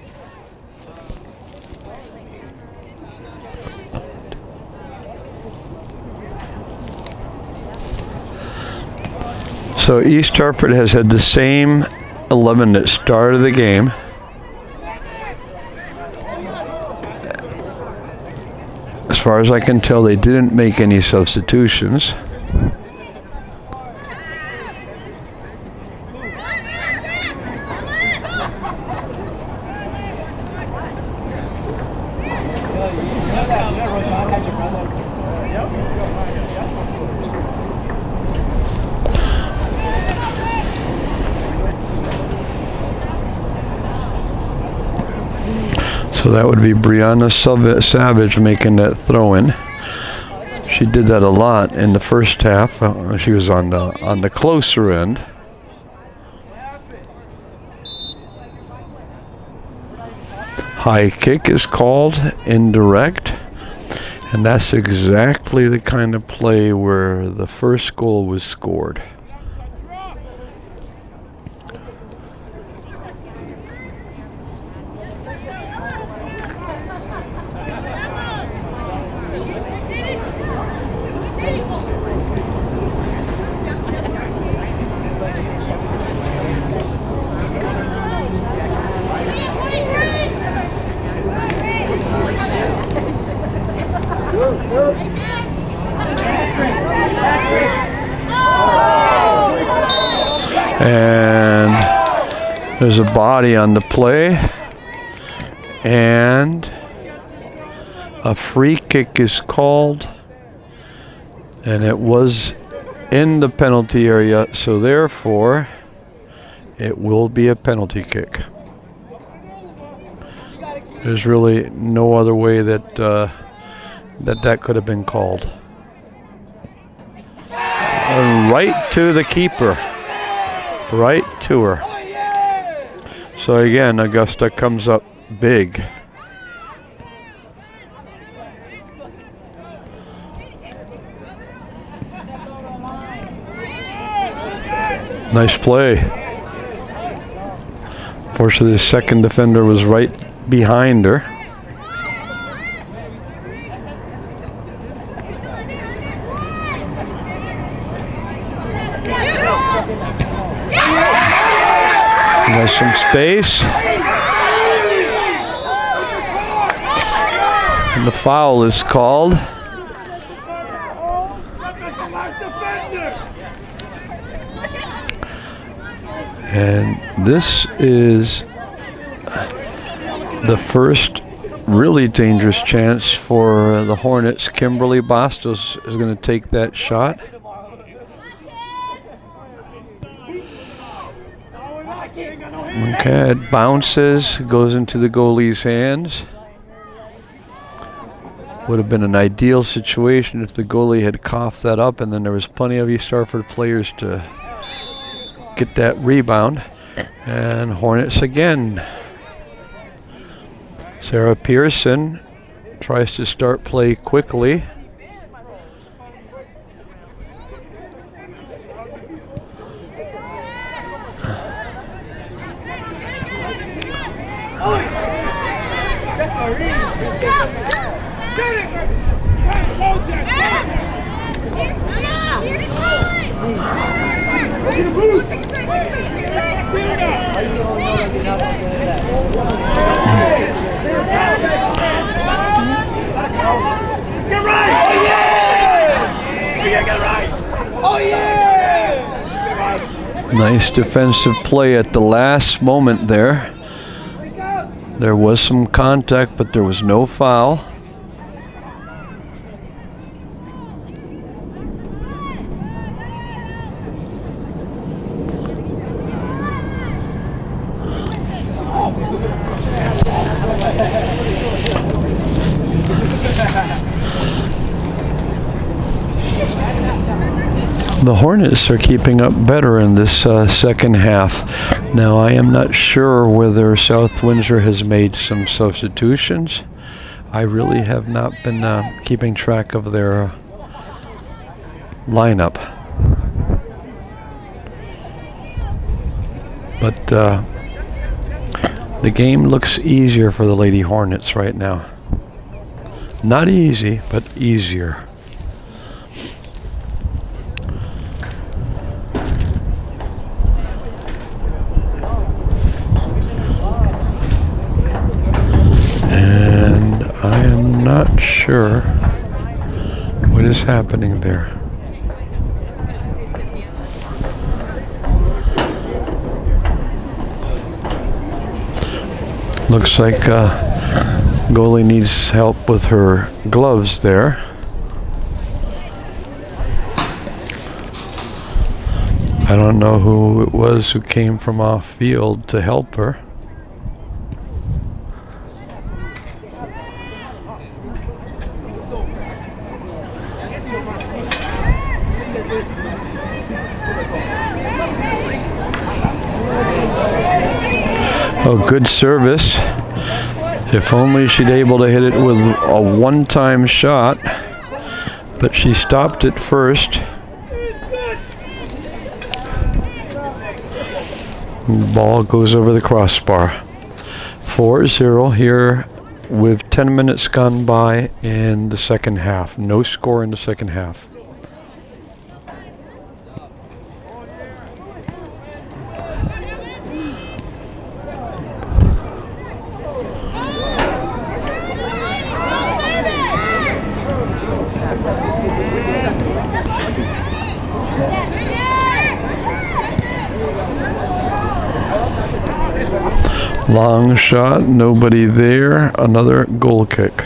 So East Hartford has had the same 11 that started the game. As far as I can tell, they didn't make any substitutions. So that would be Brianna Savage making that throw in. She did that a lot in the first half. She was on the closer end. High kick is called, indirect, and that's exactly the kind of play where the first goal was scored. And there's a body on the play, and a free kick is called, and it was in the penalty area, so therefore it will be a penalty kick. There's really no other way that that could have been called. Right to the keeper. Right to her. So again, Augusta comes up big. Nice play. Fortunately, the second defender was right behind her. There's some space. And the foul is called. And this is the first really dangerous chance for the Hornets. Kimberly Bastos is going to take that shot. Okay, it bounces, goes into the goalie's hands. Would have been an ideal situation if the goalie had coughed that up, and then there was plenty of East Hartford players to get that rebound. And Hornets again. Sarah Pearson tries to start play quickly. Oh yeah! Nice defensive play at the last moment there. There was some contact, but there was no foul. The Hornets are keeping up better in this second half. Now, I am not sure whether South Windsor has made some substitutions. I really have not been keeping track of their lineup. But the game looks easier for the Lady Hornets right now. Not easy, but easier. And I am not sure what is happening there. Looks like goalie needs help with her gloves there. I don't know who it was who came from off field to help her. Oh, good service. If only she'd able to hit it with a one-time shot, but she stopped it first. Ball goes over the crossbar. 4-0 here with 10 minutes gone by in the second half. No score in the second half. Long shot, nobody there, another goal kick.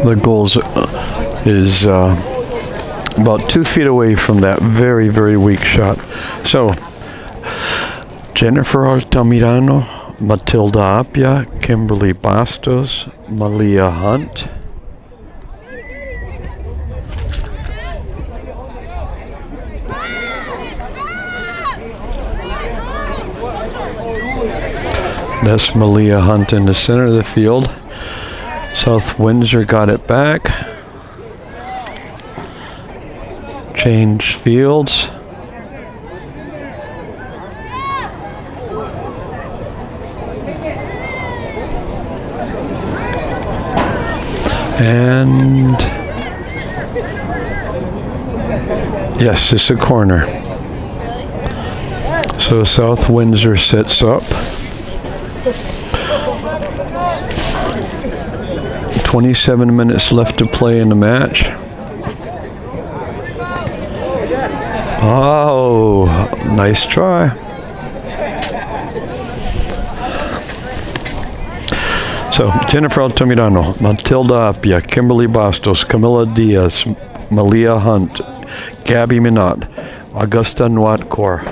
The goals is about 2 feet away from that very, very weak shot. So, Jennifer Altamirano, Matilda Apia, Kimberly Bastos, Malia Hunt. That's Malia Hunt in the center of the field. South Windsor got it back. Change fields. And yes, it's a corner. So South Windsor sets up. 27 minutes left to play in the match. Oh, nice try. So, Jennifer Altamirano, Matilda Apia, Kimberly Bastos, Camilla Diaz, Malia Hunt, Gabby Minot, Augusta Nwatkor,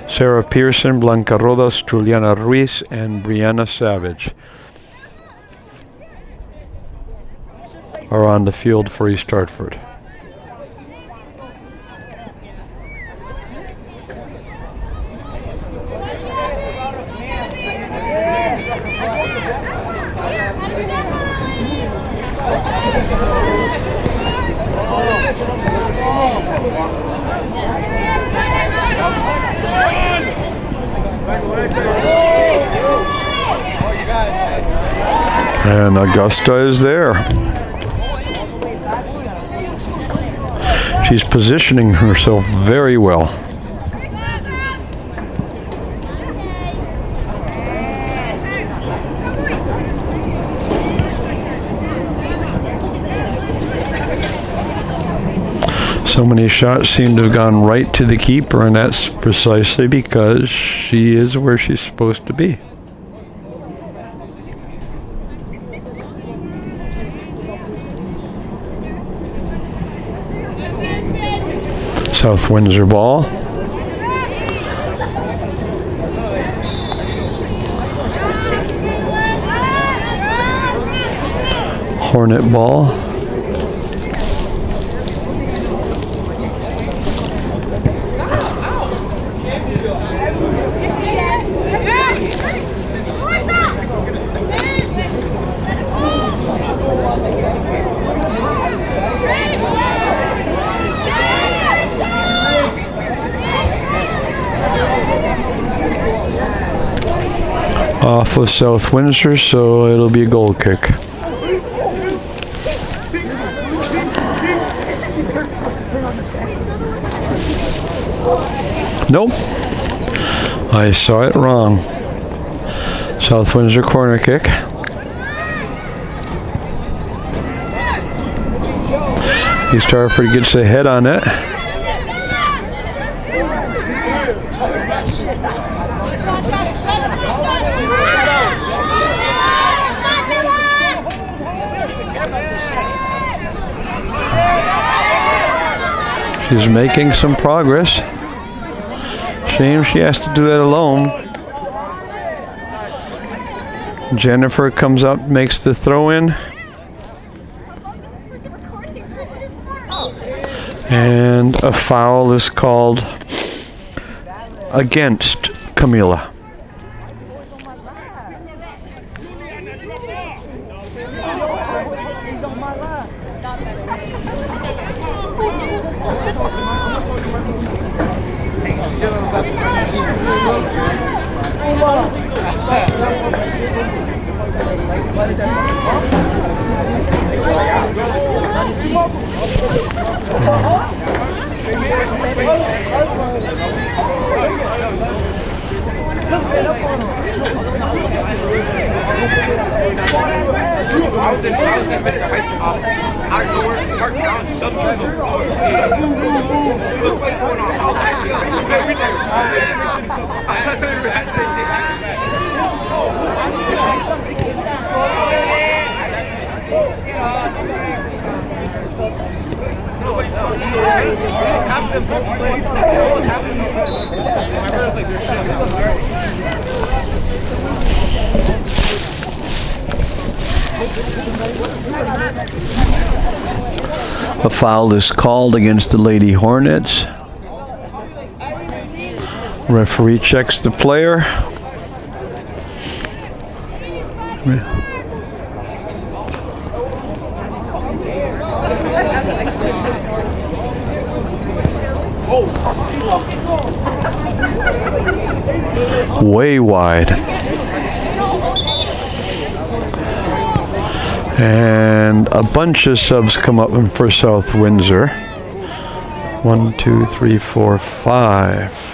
Sarah Pearson, Blanca Rodas, Juliana Ruiz, and Brianna Savage are on the field for East Hartford. And Augusta is there. She's positioning herself very well. So many shots seem to have gone right to the keeper, and that's precisely because she is where she's supposed to be. South Windsor ball. Hornet ball. Off of South Windsor, so it'll be a goal kick. Nope. I saw it wrong. South Windsor corner kick. East Hartford gets a head on it. She's making some progress. Shame she has to do that alone. Jennifer comes up, makes the throw in. And a foul is called against Camila. A foul is called against the Lady Hornets. Referee checks the player. Way wide. And a bunch of subs come up for South Windsor. 1, 2, 3, 4, 5.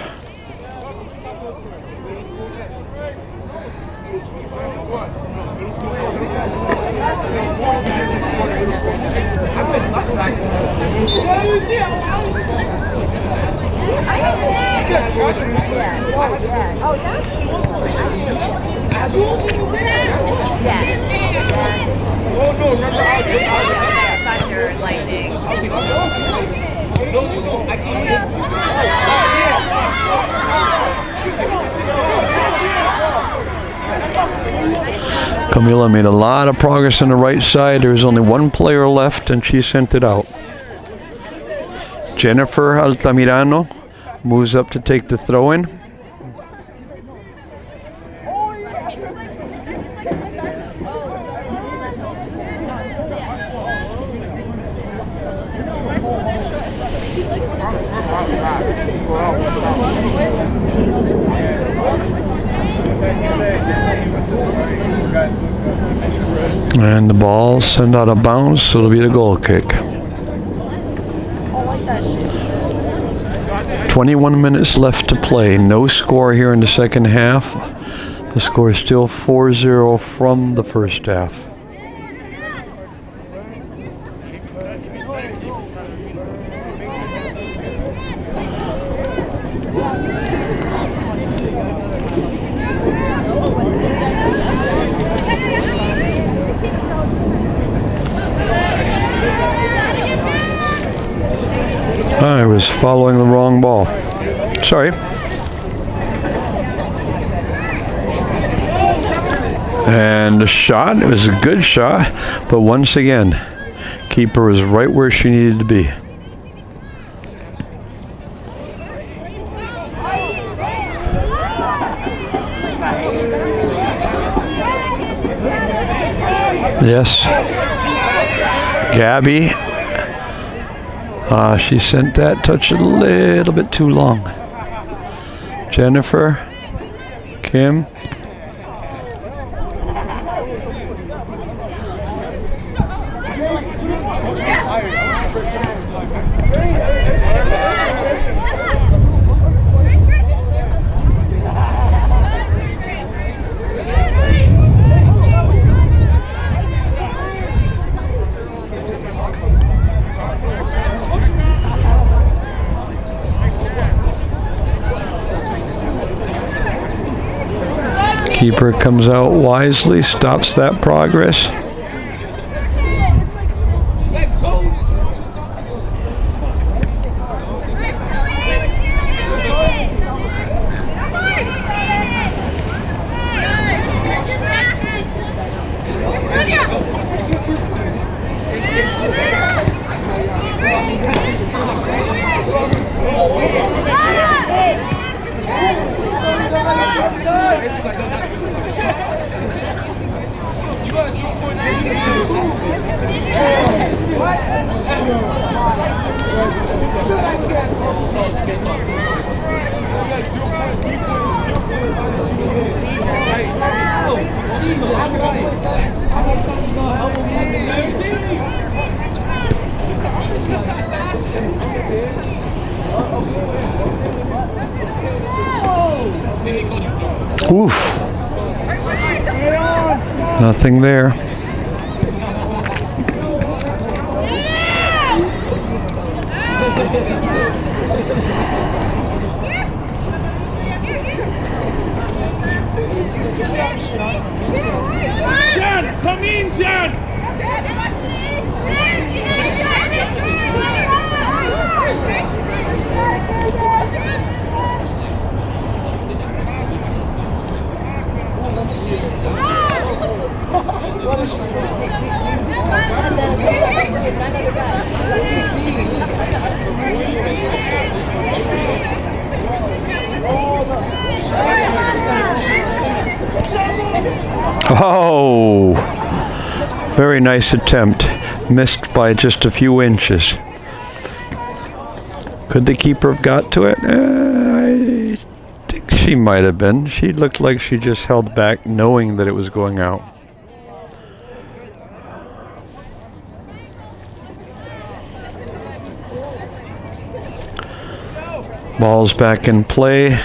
Thunder and lightning. Camila made a lot of progress on the right side. There was only one player left, and she sent it out. Jennifer Altamirano moves up to take the throw-in. And the ball sent out of bounds, so it'll be the goal kick. 21 minutes left to play. No score here in the second half. The score is still 4-0 from the first half. I was following the wrong ball. Sorry. And the shot, it was a good shot, but once again, keeper was right where she needed to be. Yes. Gabby. She sent that touch a little bit too long. Jennifer, Kim. Keeper comes out wisely, stops that progress. Oof. Nothing there. Jan, come in, Jan! Oh, very nice attempt. Missed by just a few inches. Could the keeper have got to it? I think she might have been. She looked like she just held back knowing that it was going out. Ball's back in play.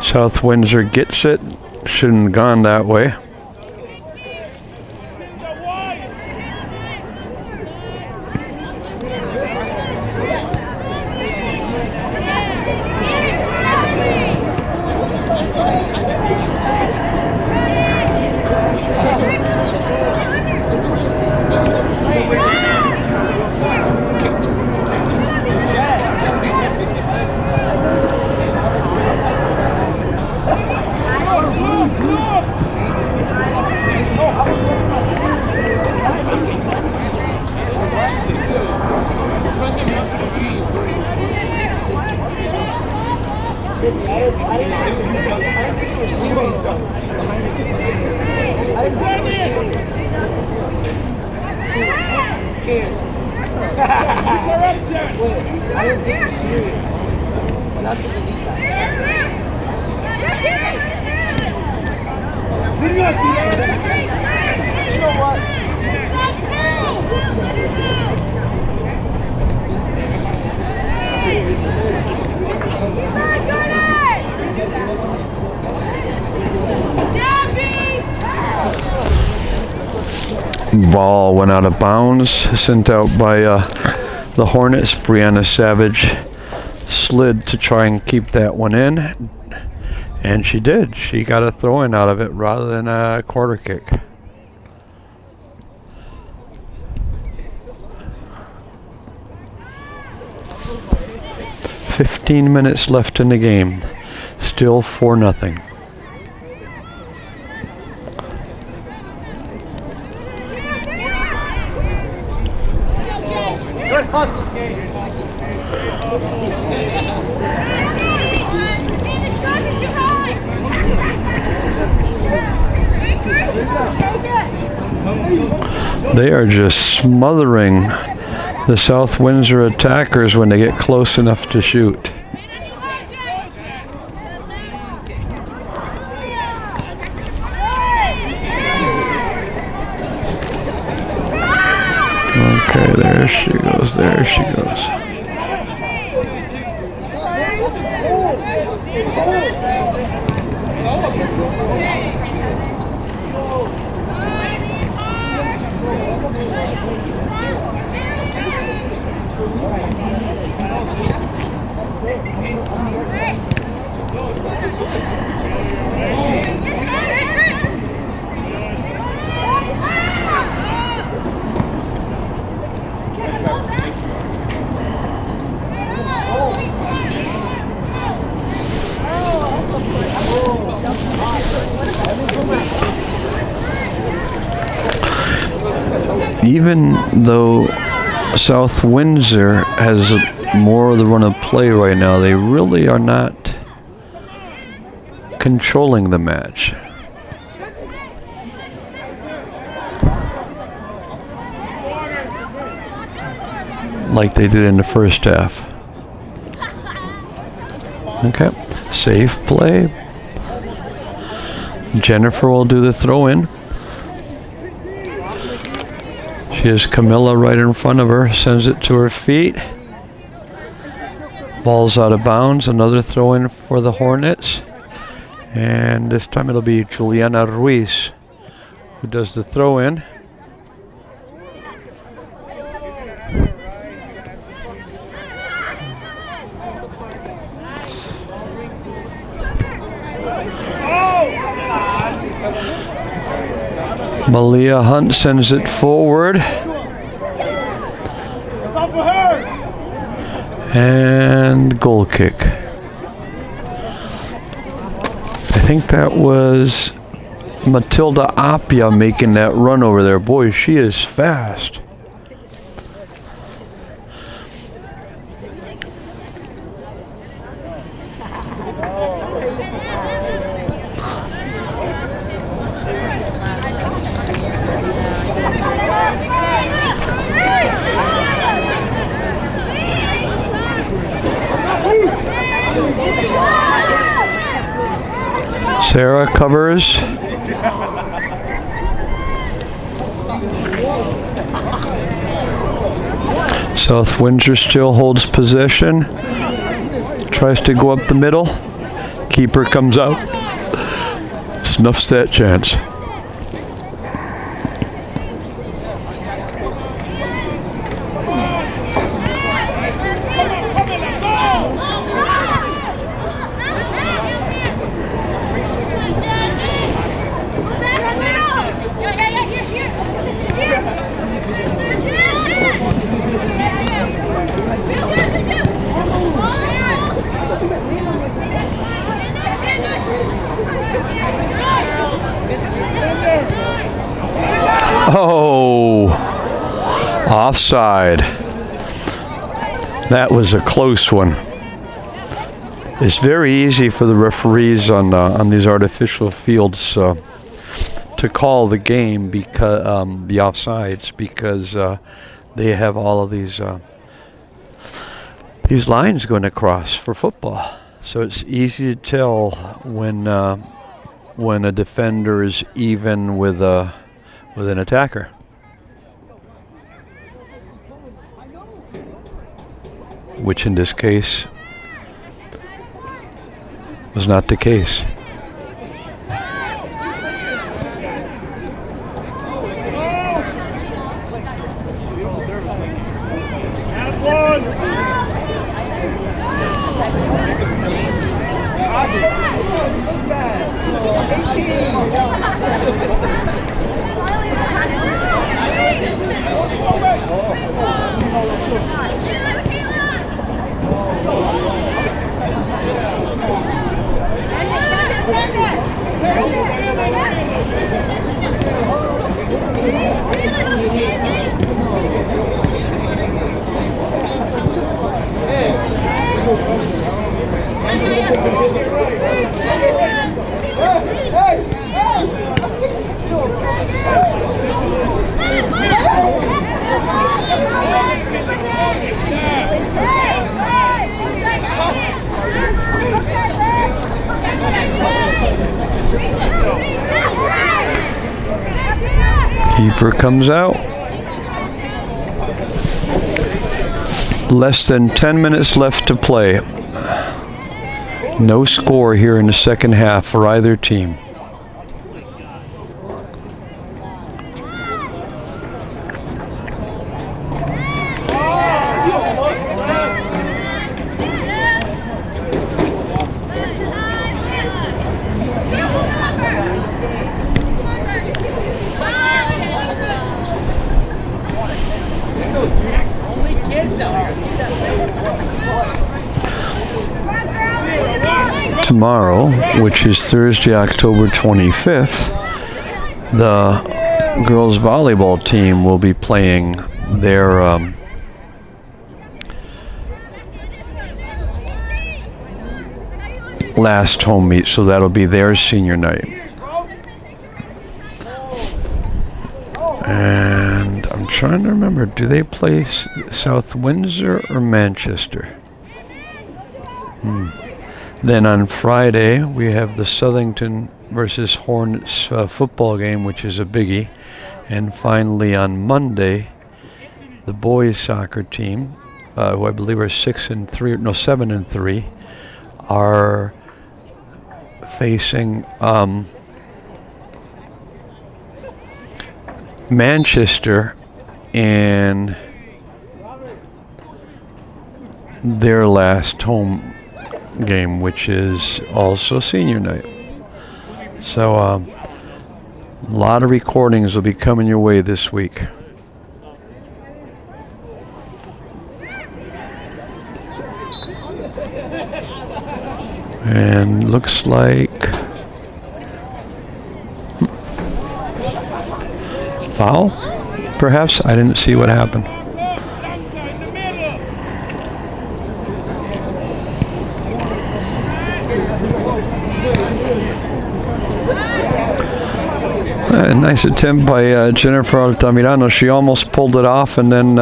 South Windsor gets it. Shouldn't have gone that way. Ball went out of bounds, sent out by the Hornets. Brianna Savage slid to try and keep that one in, and she did. She got a throw-in out of it rather than a quarter kick. "15 minutes left in the game. Still 4-0. They are just smothering the South Windsor attackers when they get close enough to shoot. Okay, there she goes, there she goes. Even though South Windsor has more of the run of play right now, they really are not controlling the match. Like they did in the first half. Okay, safe play. Jennifer will do the throw-in. She has Camilla right in front of her, sends it to her feet. Ball's out of bounds, another throw-in for the Hornets. And this time it'll be Juliana Ruiz who does the throw-in. Malia Hunt sends it forward. And goal kick. I think that was Matilda Appia making that run over there. Boy, she is fast. Sarah covers. South Windsor still holds possession. Tries to go up the middle. Keeper comes out. Snuffs that chance. Oh, offside. That was a close one. It's very easy for the referees on these artificial fields to call the game because the offsides because they have all of these lines going across for football. So it's easy to tell when a defender is even with an attacker. Which in this case was not the case. Keeper comes out. Less than 10 minutes left to play. No score here in the second half for either team. Tomorrow, which is Thursday, October 25th, the girls volleyball team will be playing their last home meet, so that'll be their senior night. And I'm trying to remember, do they play South Windsor or Manchester? Then on Friday, we have the Southington versus Hornets football game, which is a biggie. And finally on Monday, the boys soccer team, who I believe are 7-3, are facing Manchester in their last home game, which is also senior night. So a lot of recordings will be coming your way this week. And looks like foul, perhaps? I didn't see what happened. A nice attempt by Jennifer Altamirano. She almost pulled it off and then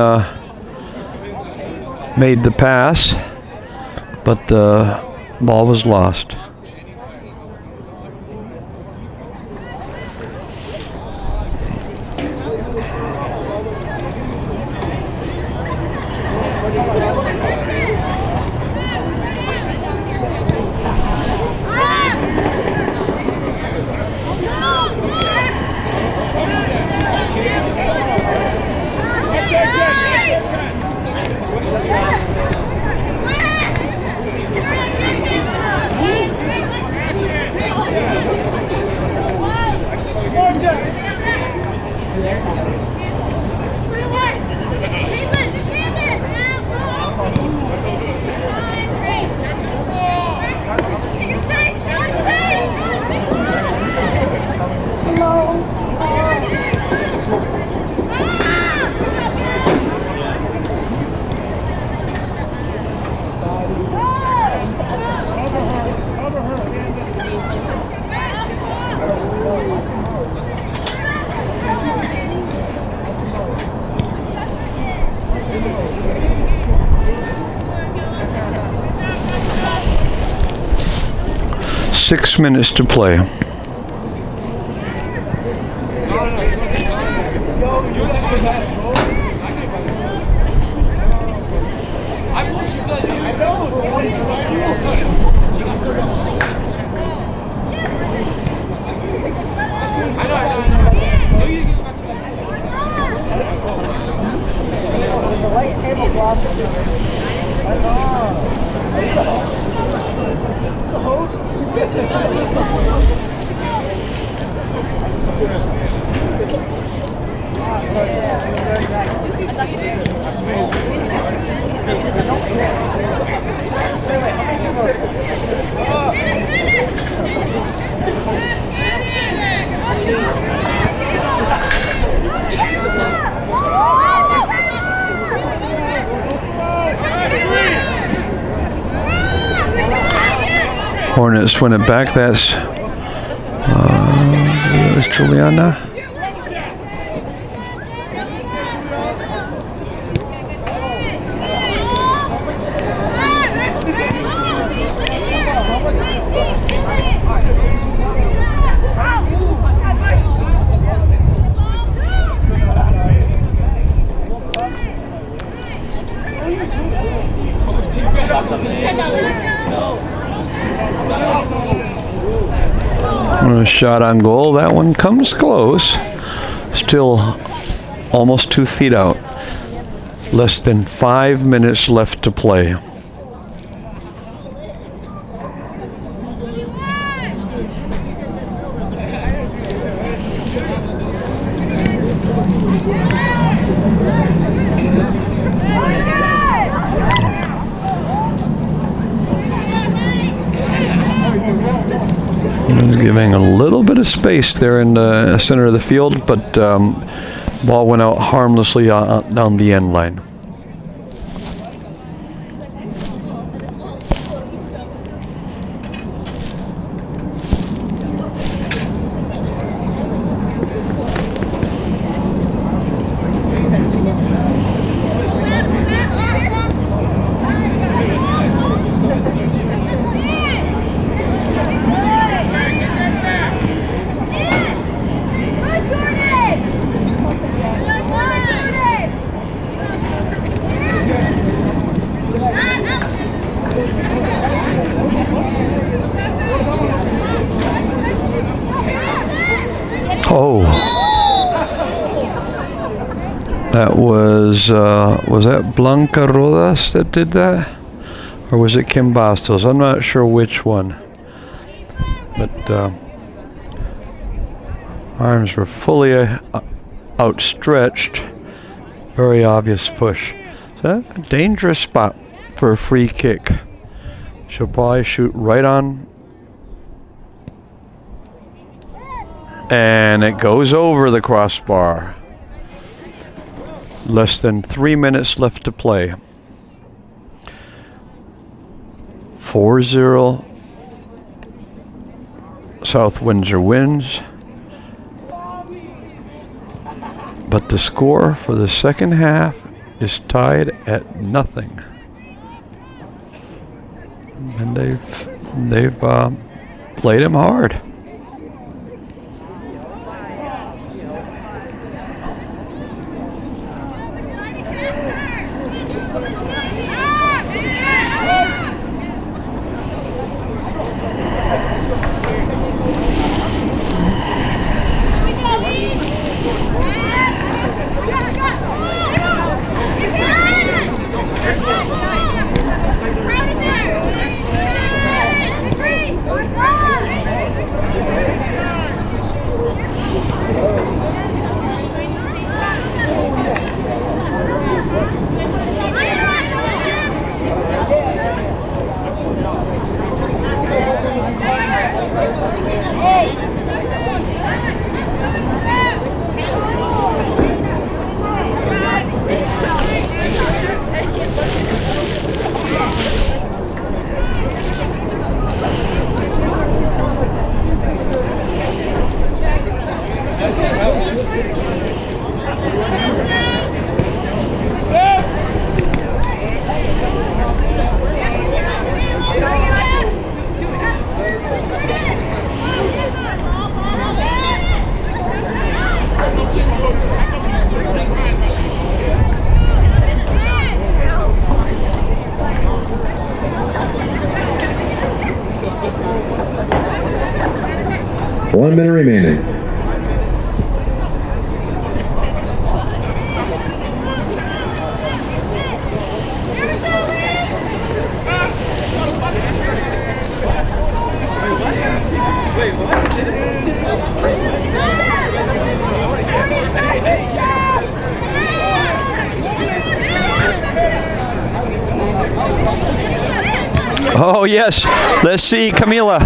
made the pass, but the ball was lost. 6 minutes to play. Hornets win it back. That's Juliana. Shot on goal. That one comes close. Still almost 2 feet out. Less than 5 minutes left to play. Giving a little bit of space there in the center of the field, but ball went out harmlessly down the end line. Oh, that was that Blanca Rodas that did that? Or was it Kim Bastos? I'm not sure which one. But arms were fully outstretched. Very obvious push. So a dangerous spot for a free kick. She'll probably shoot right on. And it goes over the crossbar. Less than 3 minutes left to play. 4-0 South Windsor wins. But the score for the second half is tied at nothing. And they've played him hard. 1 minute remaining. Oh, yes. Let's see, Camila.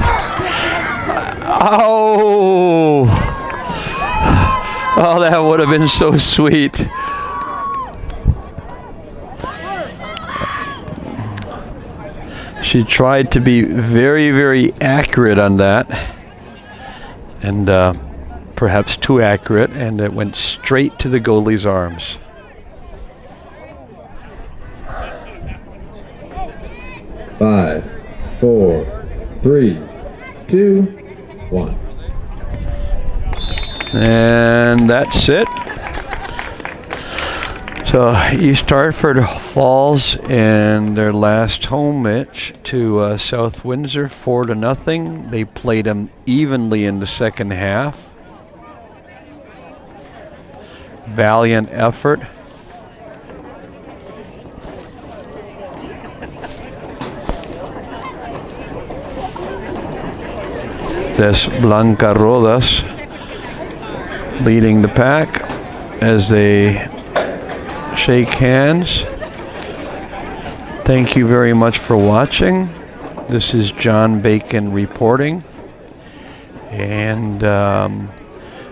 Oh. Oh, that would have been so sweet. She tried to be very, very accurate on that. And perhaps too accurate, and it went straight to the goalie's arms. Five, 4, 3, 2, 1. And that's it. So East Hartford falls in their last home match to South Windsor 4-0. They played them evenly in the second half. Valiant effort. Des Blanca Rodas leading the pack as they shake hands. Thank you very much for watching. This is John Bacon reporting, and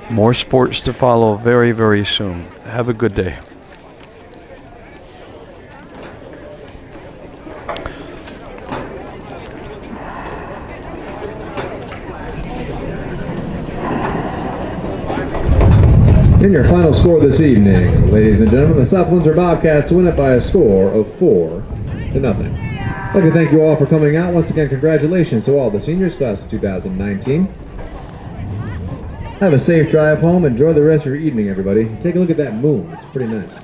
more sports to follow very, very soon. Have a good day. In your final score this evening, ladies and gentlemen, the South Windsor Bobcats win it by a score of 4-0. I'd like to thank you all for coming out. Once again, congratulations to all the seniors, class of 2019. Have a safe drive home. Enjoy the rest of your evening, everybody. Take a look at that moon. It's pretty nice.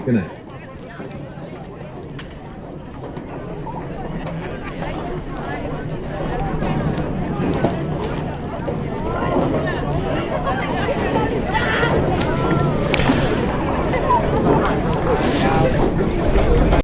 Good night.